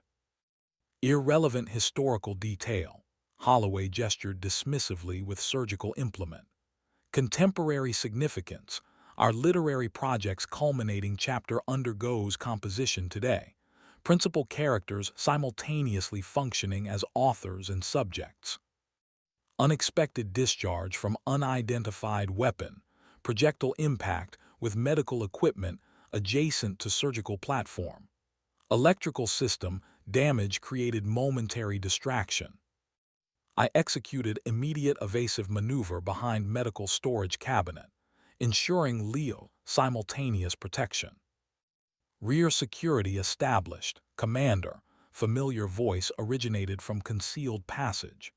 Irrelevant historical detail. Holloway gestured dismissively with surgical implement. Contemporary significance. Our literary project's culminating chapter undergoes composition today. Principal characters simultaneously functioning as authors and subjects. Unexpected discharge from unidentified weapon. Projectile impact with medical equipment adjacent to surgical platform. Electrical system damage created momentary distraction. I executed immediate evasive maneuver behind medical storage cabinet, ensuring Leo simultaneous protection. Rear security established. Commander, familiar voice originated from concealed passage.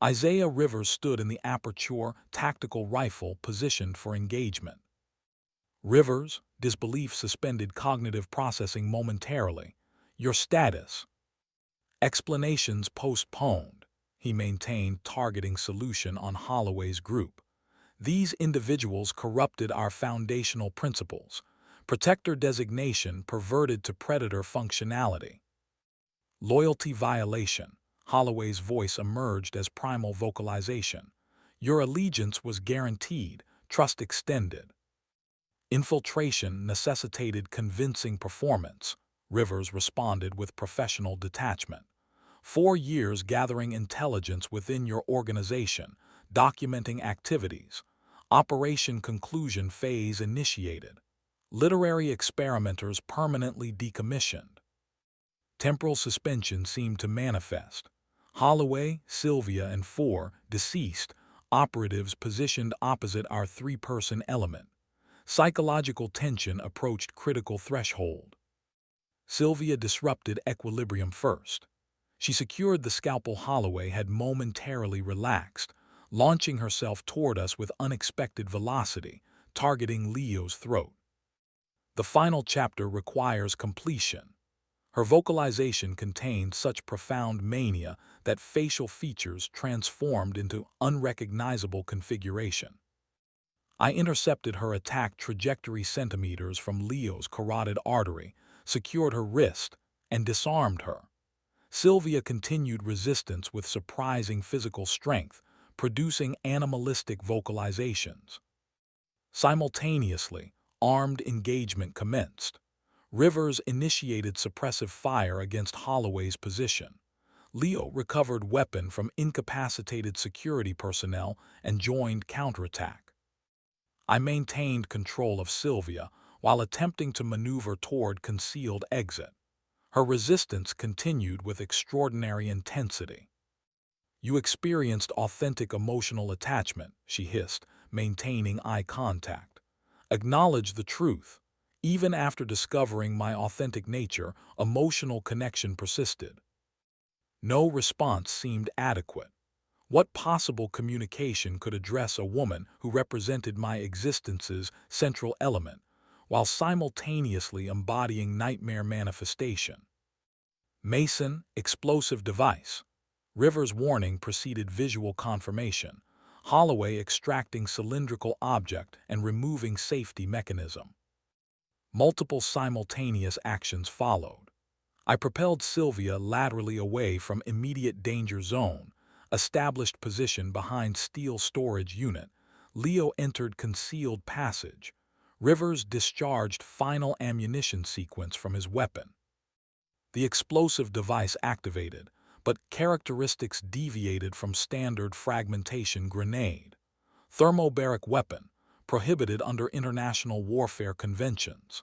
Isaiah Rivers stood in the aperture, tactical rifle positioned for engagement. Rivers, disbelief suspended cognitive processing momentarily. Your status. Explanations postponed. He maintained targeting solution on Holloway's group. These individuals corrupted our foundational principles. Protector designation perverted to predator functionality. Loyalty violation. Holloway's voice emerged as primal vocalization. Your allegiance was guaranteed, trust extended. Infiltration necessitated convincing performance. Rivers responded with professional detachment. 4 years gathering intelligence within your organization, documenting activities. Operation conclusion phase initiated. Literary experimenters permanently decommissioned. Temporal suspension seemed to manifest. Holloway, Sylvia, and 4 deceased operatives positioned opposite our 3-person element. Psychological tension approached critical threshold. Sylvia disrupted equilibrium first. She secured the scalpel Holloway had momentarily relaxed, launching herself toward us with unexpected velocity, targeting Leo's throat. The final chapter requires completion. Her vocalization contained such profound mania that facial features transformed into unrecognizable configuration. I intercepted her attack trajectory centimeters from Leo's carotid artery, secured her wrist, and disarmed her. Sylvia continued resistance with surprising physical strength, producing animalistic vocalizations. Simultaneously, armed engagement commenced. Rivers initiated suppressive fire against Holloway's position. Leo recovered weapon from incapacitated security personnel and joined counterattack. I maintained control of Sylvia while attempting to maneuver toward concealed exit. Her resistance continued with extraordinary intensity. You experienced authentic emotional attachment, she hissed, maintaining eye contact. Acknowledge the truth. Even after discovering my authentic nature, emotional connection persisted. No response seemed adequate. What possible communication could address a woman who represented my existence's central element, while simultaneously embodying nightmare manifestation? Mason, explosive device. Rivers' warning preceded visual confirmation. Holloway extracting cylindrical object and removing safety mechanism. Multiple simultaneous actions followed. I propelled Sylvia laterally away from immediate danger zone, established position behind steel storage unit. Leo entered concealed passage. Rivers discharged final ammunition sequence from his weapon. The explosive device activated, but characteristics deviated from standard fragmentation grenade. Thermobaric weapon, prohibited under international warfare conventions.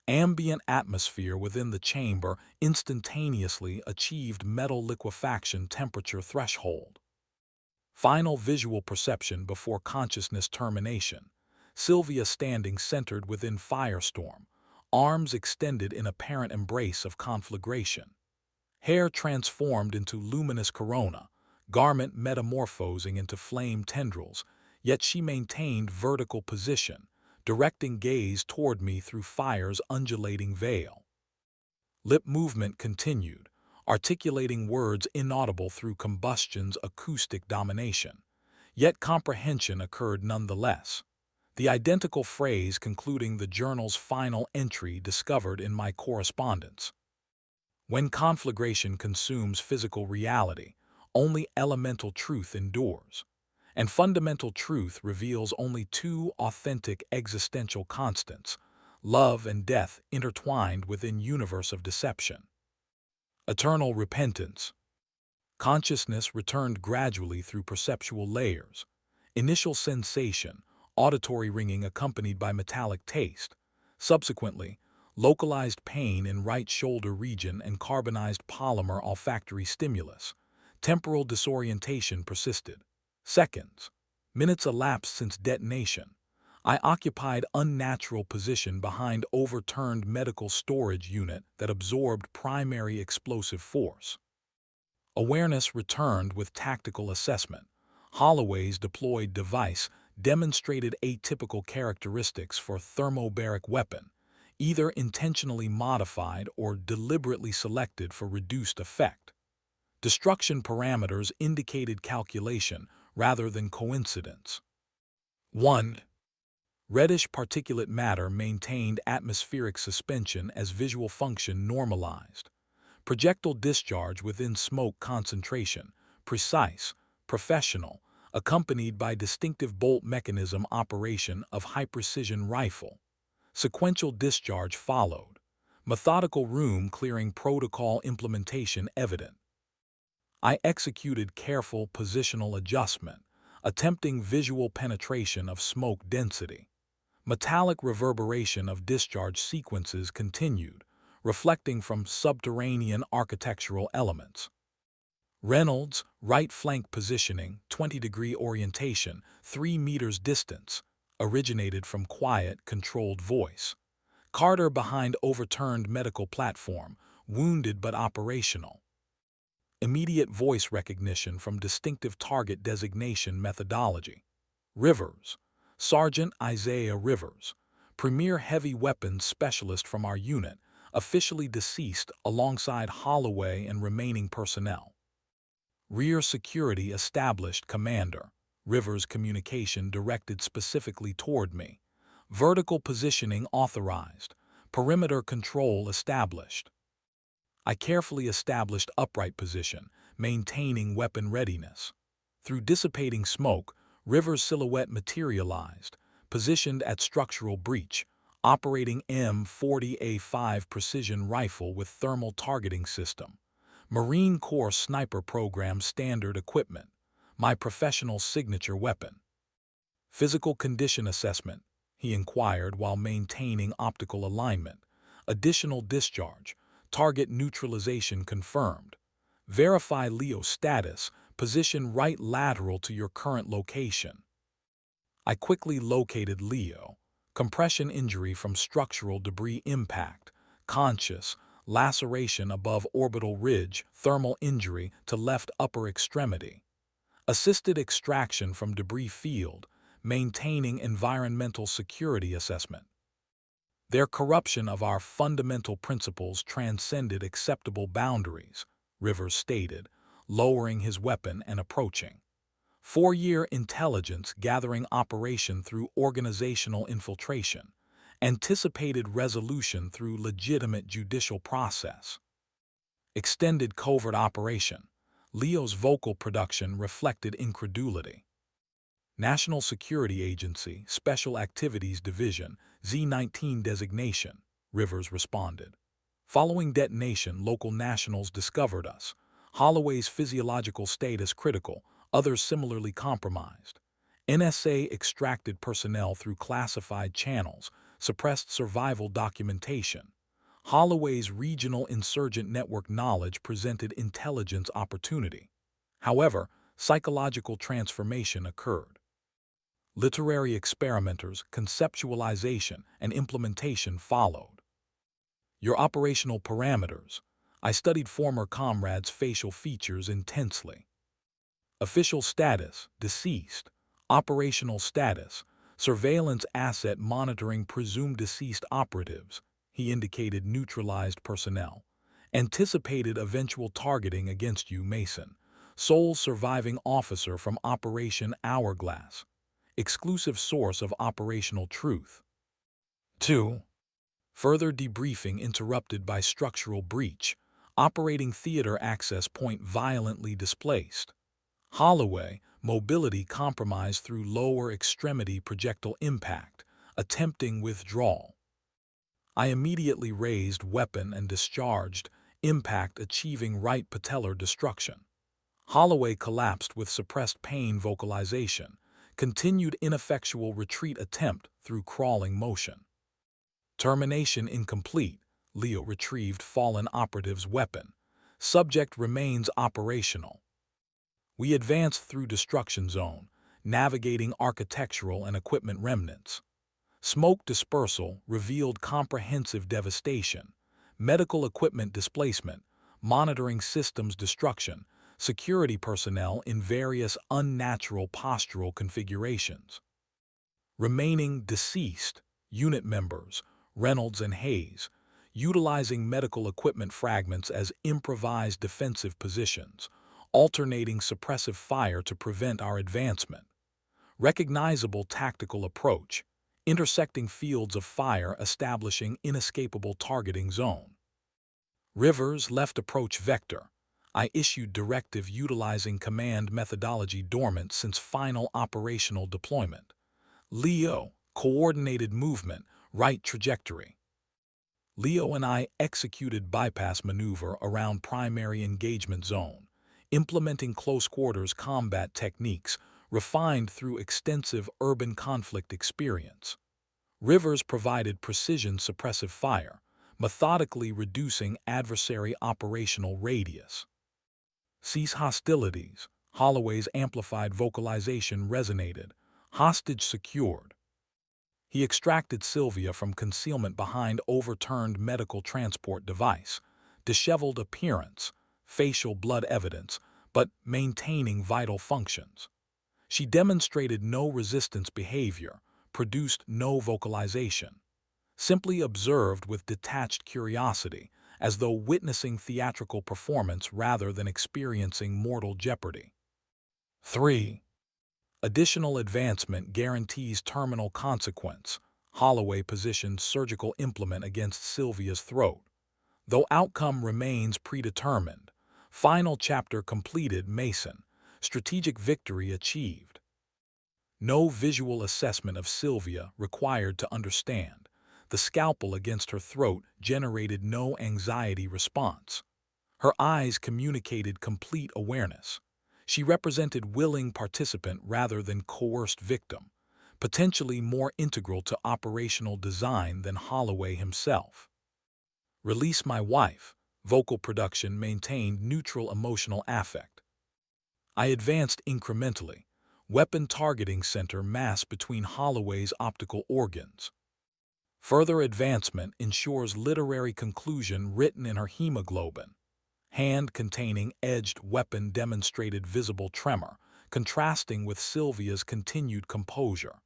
Ambient atmosphere within the chamber instantaneously achieved metal liquefaction temperature threshold. Final visual perception before consciousness termination. Sylvia standing centered within firestorm, arms extended in apparent embrace of conflagration. Hair transformed into luminous corona, garment metamorphosing into flame tendrils, yet she maintained vertical position, directing gaze toward me through fire's undulating veil. Lip movement continued, articulating words inaudible through combustion's acoustic domination. Yet comprehension occurred nonetheless. The identical phrase concluding the journal's final entry discovered in my correspondence. When conflagration consumes physical reality, only elemental truth endures. And fundamental truth reveals only two authentic existential constants, love and death intertwined within universe of deception. Eternal repentance. Consciousness returned gradually through perceptual layers. Initial sensation, auditory ringing accompanied by metallic taste. Subsequently, localized pain in right shoulder region and carbonized polymer olfactory stimulus. Temporal disorientation persisted. Seconds. Minutes elapsed since detonation. I occupied unnatural position behind overturned medical storage unit that absorbed primary explosive force. Awareness returned with tactical assessment. Holloway's deployed device demonstrated atypical characteristics for thermobaric weapon, either intentionally modified or deliberately selected for reduced effect. Destruction parameters indicated calculation rather than coincidence. 1. Reddish particulate matter maintained atmospheric suspension as visual function normalized. Projectile discharge within smoke concentration, precise, professional, accompanied by distinctive bolt mechanism operation of high-precision rifle. Sequential discharge followed. Methodical room clearing protocol implementation evident. I executed careful positional adjustment, attempting visual penetration of smoke density. Metallic reverberation of discharge sequences continued, reflecting from subterranean architectural elements. Reynolds, right flank positioning, 20-degree orientation, 3 meters distance, originated from quiet, controlled voice. Carter behind overturned medical platform, wounded but operational. Immediate voice recognition from distinctive target designation methodology. Rivers, Sergeant Isaiah Rivers, premier heavy weapons specialist from our unit, officially deceased alongside Holloway and remaining personnel. Rear security established commander. Rivers communication directed specifically toward me. Vertical positioning authorized. Perimeter control established. I carefully established upright position, maintaining weapon readiness. Through dissipating smoke, Rivers' silhouette materialized, positioned at structural breach, operating M40A5 precision rifle with thermal targeting system. Marine Corps Sniper Program standard equipment, my professional signature weapon. Physical condition assessment, he inquired while maintaining optical alignment. Additional discharge, target neutralization confirmed. Verify Leo status, position right lateral to your current location. I quickly located Leo. Compression injury from structural debris impact, conscious, laceration above orbital ridge, thermal injury to left upper extremity. Assisted extraction from debris field, maintaining environmental security assessment. Their corruption of our fundamental principles transcended acceptable boundaries, Rivers stated, lowering his weapon and approaching. 4-year intelligence gathering operation through organizational infiltration. Anticipated resolution through legitimate judicial process. Extended covert operation. Leo's vocal production reflected incredulity. National Security Agency, Special Activities Division, Z-19 designation, Rivers responded. Following detonation, local nationals discovered us. Holloway's physiological status critical, others similarly compromised. NSA extracted personnel through classified channels, suppressed survival documentation. Holloway's regional insurgent network knowledge presented intelligence opportunity. However, psychological transformation occurred. Literary experimenters, conceptualization, and implementation followed. Your operational parameters. I studied former comrades' facial features intensely. Official status, deceased. Operational status, surveillance asset monitoring presumed deceased operatives. He indicated neutralized personnel. Anticipated eventual targeting against you, Mason. Sole surviving officer from Operation Hourglass. Exclusive source of operational truth. 2. Further debriefing interrupted by structural breach. Operating theater access point violently displaced. Holloway, mobility compromised through lower extremity projectile impact, attempting withdrawal. I immediately raised weapon and discharged, impact achieving right patellar destruction. Holloway collapsed with suppressed pain vocalization, continued ineffectual retreat attempt through crawling motion. Termination incomplete, Leo retrieved fallen operative's weapon. Subject remains operational. We advanced through destruction zone, navigating architectural and equipment remnants. Smoke dispersal revealed comprehensive devastation, medical equipment displacement, monitoring systems destruction, security personnel in various unnatural postural configurations. Remaining deceased, unit members, Reynolds and Hayes, utilizing medical equipment fragments as improvised defensive positions, alternating suppressive fire to prevent our advancement. Recognizable tactical approach, intersecting fields of fire establishing inescapable targeting zone. Rivers left approach vector. I issued directive utilizing command methodology dormant since final operational deployment. Leo, coordinated movement, right trajectory. Leo and I executed bypass maneuver around primary engagement zone, implementing close-quarters combat techniques refined through extensive urban conflict experience. Rivers provided precision suppressive fire, methodically reducing adversary operational radius. Cease hostilities. Holloway's amplified vocalization resonated. Hostage secured. He extracted Sylvia from concealment behind overturned medical transport device, disheveled appearance, facial blood evidence, but maintaining vital functions. She demonstrated no resistance behavior, produced no vocalization, simply observed with detached curiosity, as though witnessing theatrical performance rather than experiencing mortal jeopardy. 3. Additional advancement guarantees terminal consequence. Holloway positioned surgical implement against Sylvia's throat. Though outcome remains predetermined, final chapter completed. Mason, strategic victory achieved. No visual assessment of Sylvia required to understand. The scalpel against her throat generated no anxiety response. Her eyes communicated complete awareness. She represented willing participant rather than coerced victim, potentially more integral to operational design than Holloway himself. Release my wife. Vocal production maintained neutral emotional affect. I advanced incrementally. Weapon targeting center mass between Holloway's optical organs. Further advancement ensures literary conclusion written in her hemoglobin. Hand containing edged weapon demonstrated visible tremor, contrasting with Sylvia's continued composure.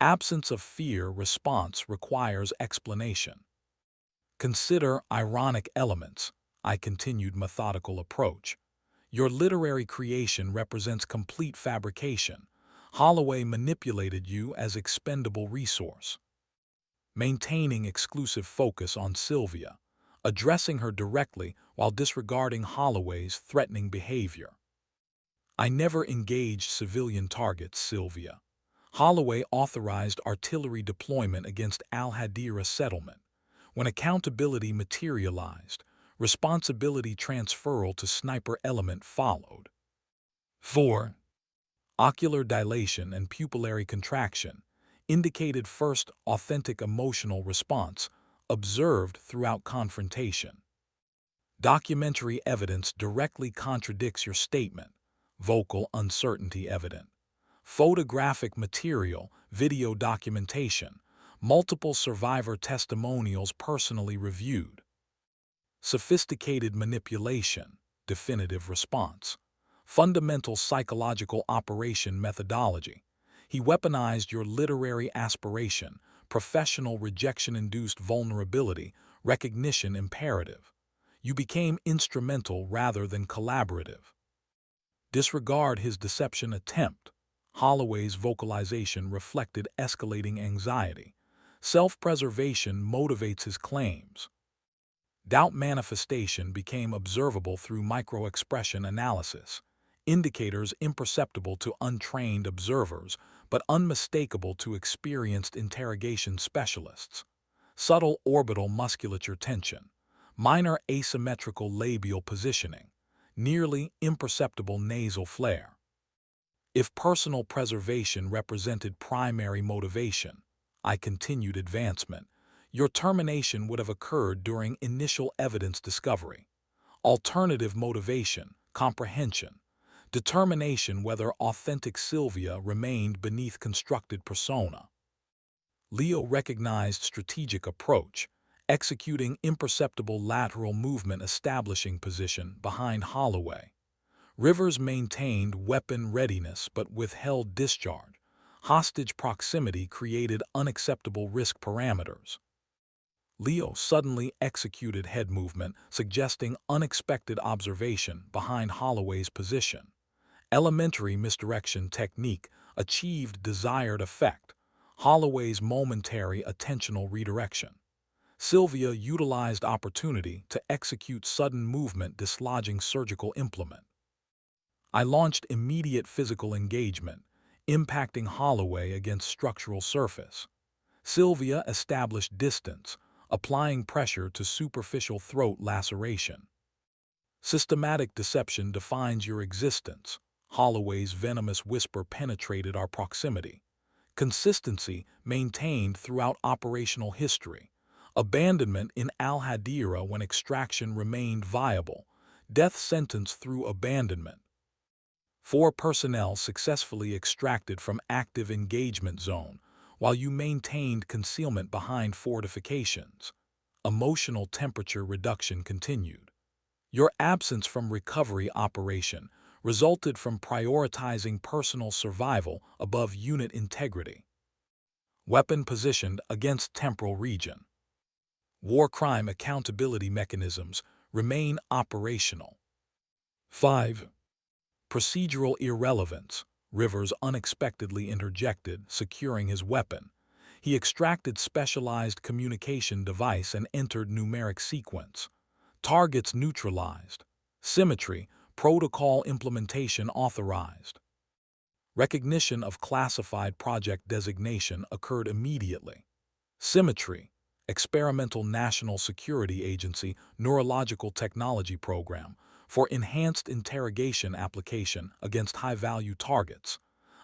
Absence of fear response requires explanation. Consider ironic elements. I continued methodical approach. Your literary creation represents complete fabrication. Holloway manipulated you as expendable resource. Maintaining exclusive focus on Sylvia, addressing her directly while disregarding Holloway's threatening behavior. I never engaged civilian targets, Sylvia. Holloway authorized artillery deployment against Al-Hadira settlement. When accountability materialized, responsibility transferal to sniper element followed. 4. Ocular dilation and pupillary contraction. indicated first authentic emotional response observed throughout confrontation. Documentary evidence directly contradicts your statement. Vocal uncertainty evident. Photographic material, video documentation, multiple survivor testimonials personally reviewed. Sophisticated manipulation, definitive response. Fundamental psychological operation methodology. He weaponized your literary aspiration, professional rejection-induced vulnerability, recognition imperative. You became instrumental rather than collaborative. Disregard his deception attempt. Holloway's vocalization reflected escalating anxiety. Self-preservation motivates his claims. Doubt manifestation became observable through micro-expression analysis, indicators imperceptible to untrained observers but unmistakable to experienced interrogation specialists. Subtle orbital musculature tension, minor asymmetrical labial positioning, nearly imperceptible nasal flare. If personal preservation represented primary motivation, I continued advancement, your termination would have occurred during initial evidence discovery. Alternative motivation, comprehension, determination whether authentic Sylvia remained beneath constructed persona. Leo recognized strategic approach, executing imperceptible lateral movement establishing position behind Holloway. Rivers maintained weapon readiness but withheld discharge. Hostage proximity created unacceptable risk parameters. Leo suddenly executed head movement, suggesting unexpected observation behind Holloway's position. Elementary misdirection technique achieved desired effect. Holloway's momentary attentional redirection. Sylvia utilized opportunity to execute sudden movement dislodging surgical implement. I launched immediate physical engagement, impacting Holloway against structural surface. Sylvia established distance, applying pressure to superficial throat laceration. Systematic deception defines your existence. Holloway's venomous whisper penetrated our proximity. Consistency maintained throughout operational history. Abandonment in Al-Hadira when extraction remained viable. Death sentence through abandonment. 4 personnel successfully extracted from active engagement zone, while you maintained concealment behind fortifications. Emotional temperature reduction continued. Your absence from recovery operation resulted from prioritizing personal survival above unit integrity. Weapon positioned against temporal region. War crime accountability mechanisms remain operational. 5. Procedural irrelevance. Rivers unexpectedly interjected, securing his weapon. He extracted specialized communication device and entered numeric sequence. Targets neutralized. Symmetry, protocol implementation authorized. Recognition of classified project designation occurred immediately. Symmetry, Experimental National Security Agency Neurological Technology Program for enhanced interrogation application against high-value targets,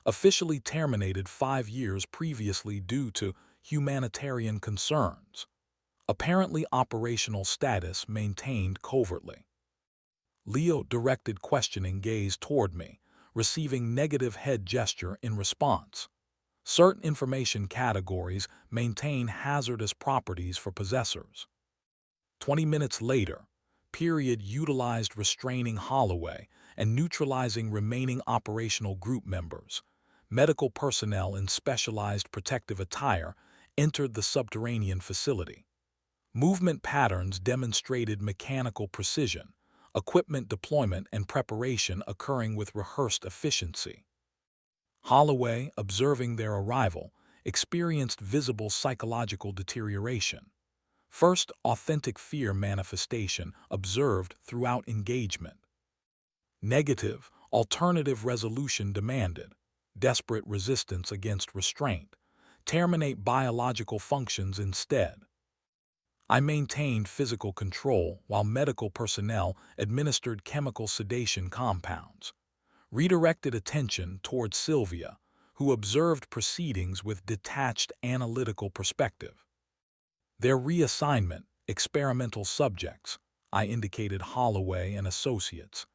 officially terminated 5 years previously due to humanitarian concerns. Apparently operational status maintained covertly. Leo directed questioning gaze toward me, receiving negative head gesture in response. Certain information categories maintain hazardous properties for possessors. 20 minutes later, period utilized restraining Holloway and neutralizing remaining operational group members. Medical personnel in specialized protective attire entered the subterranean facility. Movement patterns demonstrated mechanical precision, equipment deployment and preparation occurring with rehearsed efficiency. Holloway, observing their arrival, experienced visible psychological deterioration. First, authentic fear manifestation observed throughout engagement. Negative, alternative resolution demanded. Desperate resistance against restraint. Terminate biological functions instead. I maintained physical control while medical personnel administered chemical sedation compounds. Redirected attention towards Sylvia, who observed proceedings with detached analytical perspective. Their reassignment, experimental subjects, I indicated Holloway and Associates.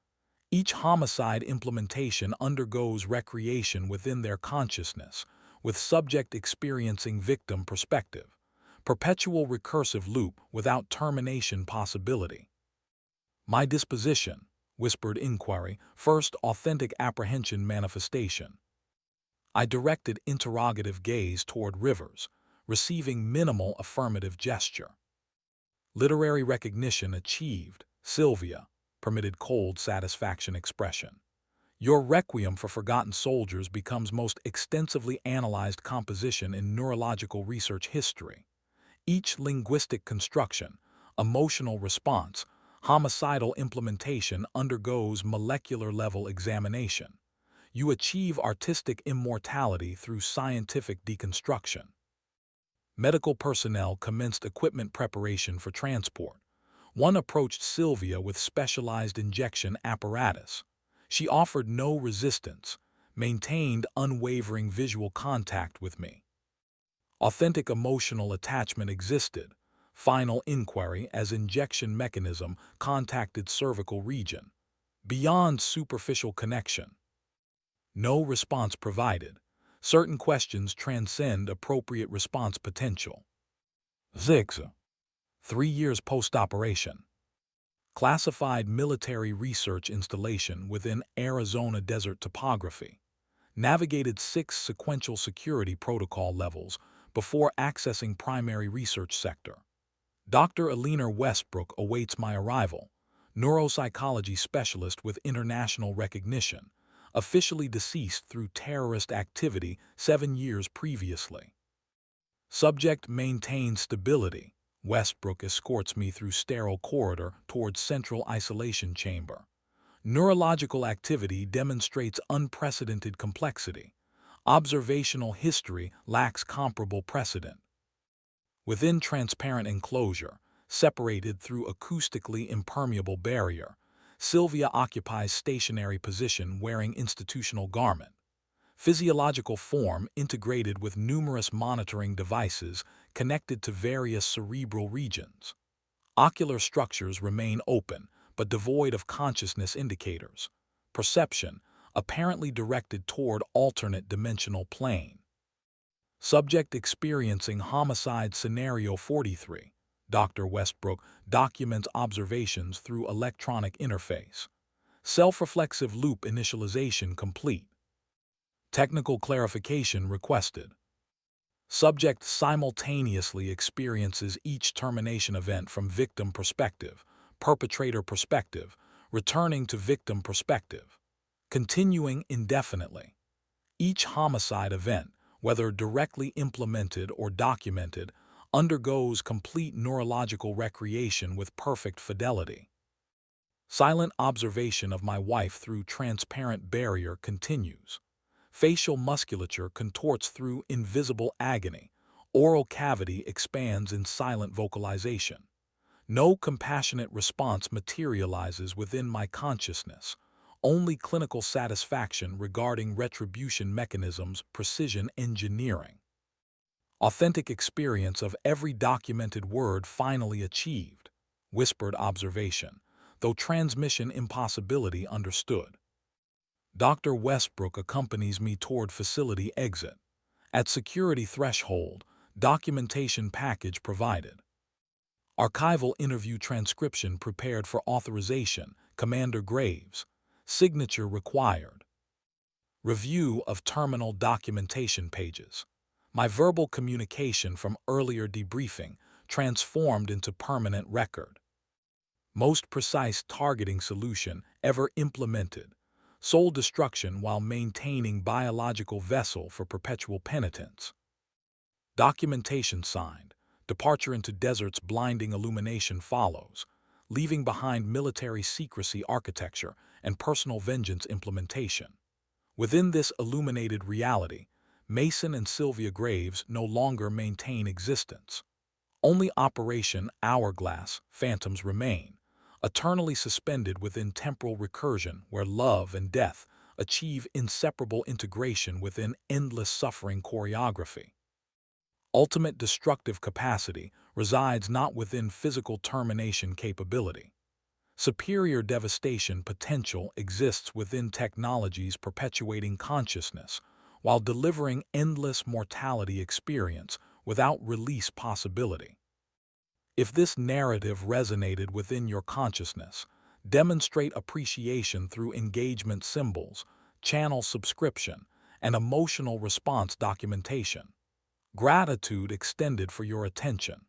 Each homicide implementation undergoes recreation within their consciousness, with subject experiencing victim perspective. Perpetual recursive loop without termination possibility. My disposition, whispered inquiry, first authentic apprehension manifestation. I directed interrogative gaze toward Rivers, receiving minimal affirmative gesture. Literary recognition achieved, Sylvia, permitted cold satisfaction expression. Your requiem for forgotten soldiers becomes most extensively analyzed composition in neurological research history. Each linguistic construction, emotional response, homicidal implementation undergoes molecular-level examination. You achieve artistic immortality through scientific deconstruction. Medical personnel commenced equipment preparation for transport. One approached Sylvia with specialized injection apparatus. She offered no resistance, maintained unwavering visual contact with me. Authentic emotional attachment existed. Final inquiry as injection mechanism contacted cervical region. Beyond superficial connection. No response provided. Certain questions transcend appropriate response potential. 6. 3 years post-operation. Classified military research installation within Arizona desert topography. Navigated 6 sequential security protocol levels before accessing primary research sector. Dr. Alina Westbrook awaits my arrival, neuropsychology specialist with international recognition, officially deceased through terrorist activity 7 years previously. Subject maintains stability. Westbrook escorts me through sterile corridor towards central isolation chamber. Neurological activity demonstrates unprecedented complexity. Observational history lacks comparable precedent. Within transparent enclosure, separated through acoustically impermeable barrier, Sylvia occupies stationary position wearing institutional garment. Physiological form integrated with numerous monitoring devices connected to various cerebral regions. Ocular structures remain open, but devoid of consciousness indicators. Perception, apparently directed toward alternate dimensional plane. Subject experiencing homicide scenario 43. Dr. Westbrook documents observations through electronic interface. Self-reflexive loop initialization complete. Technical clarification requested. Subject simultaneously experiences each termination event from victim perspective, perpetrator perspective, returning to victim perspective, continuing indefinitely. Each homicide event, whether directly implemented or documented, undergoes complete neurological recreation with perfect fidelity. Silent observation of my wife through transparent barrier continues. Facial musculature contorts through invisible agony. Oral cavity expands in silent vocalization. No compassionate response materializes within my consciousness. Only clinical satisfaction regarding retribution mechanisms, precision engineering. Authentic experience of every documented word finally achieved. Whispered observation, though transmission impossibility understood. Dr. Westbrook accompanies me toward facility exit. At security threshold, documentation package provided. Archival interview transcription prepared for authorization, Commander Graves. Signature required. Review of terminal documentation pages. My verbal communication from earlier debriefing transformed into permanent record. Most precise targeting solution ever implemented. Soul destruction while maintaining biological vessel for perpetual penitence. Documentation signed. Departure into desert's blinding illumination follows, leaving behind military secrecy architecture and personal vengeance implementation. Within this illuminated reality, Mason and Sylvia Graves no longer maintain existence. Only Operation Hourglass phantoms remain, eternally suspended within temporal recursion where love and death achieve inseparable integration within endless suffering choreography. Ultimate destructive capacity resides not within physical termination capability. Superior devastation potential exists within technologies perpetuating consciousness, while delivering endless mortality experience without release possibility. If this narrative resonated within your consciousness, demonstrate appreciation through engagement symbols, channel subscription, and emotional response documentation. Gratitude extended for your attention.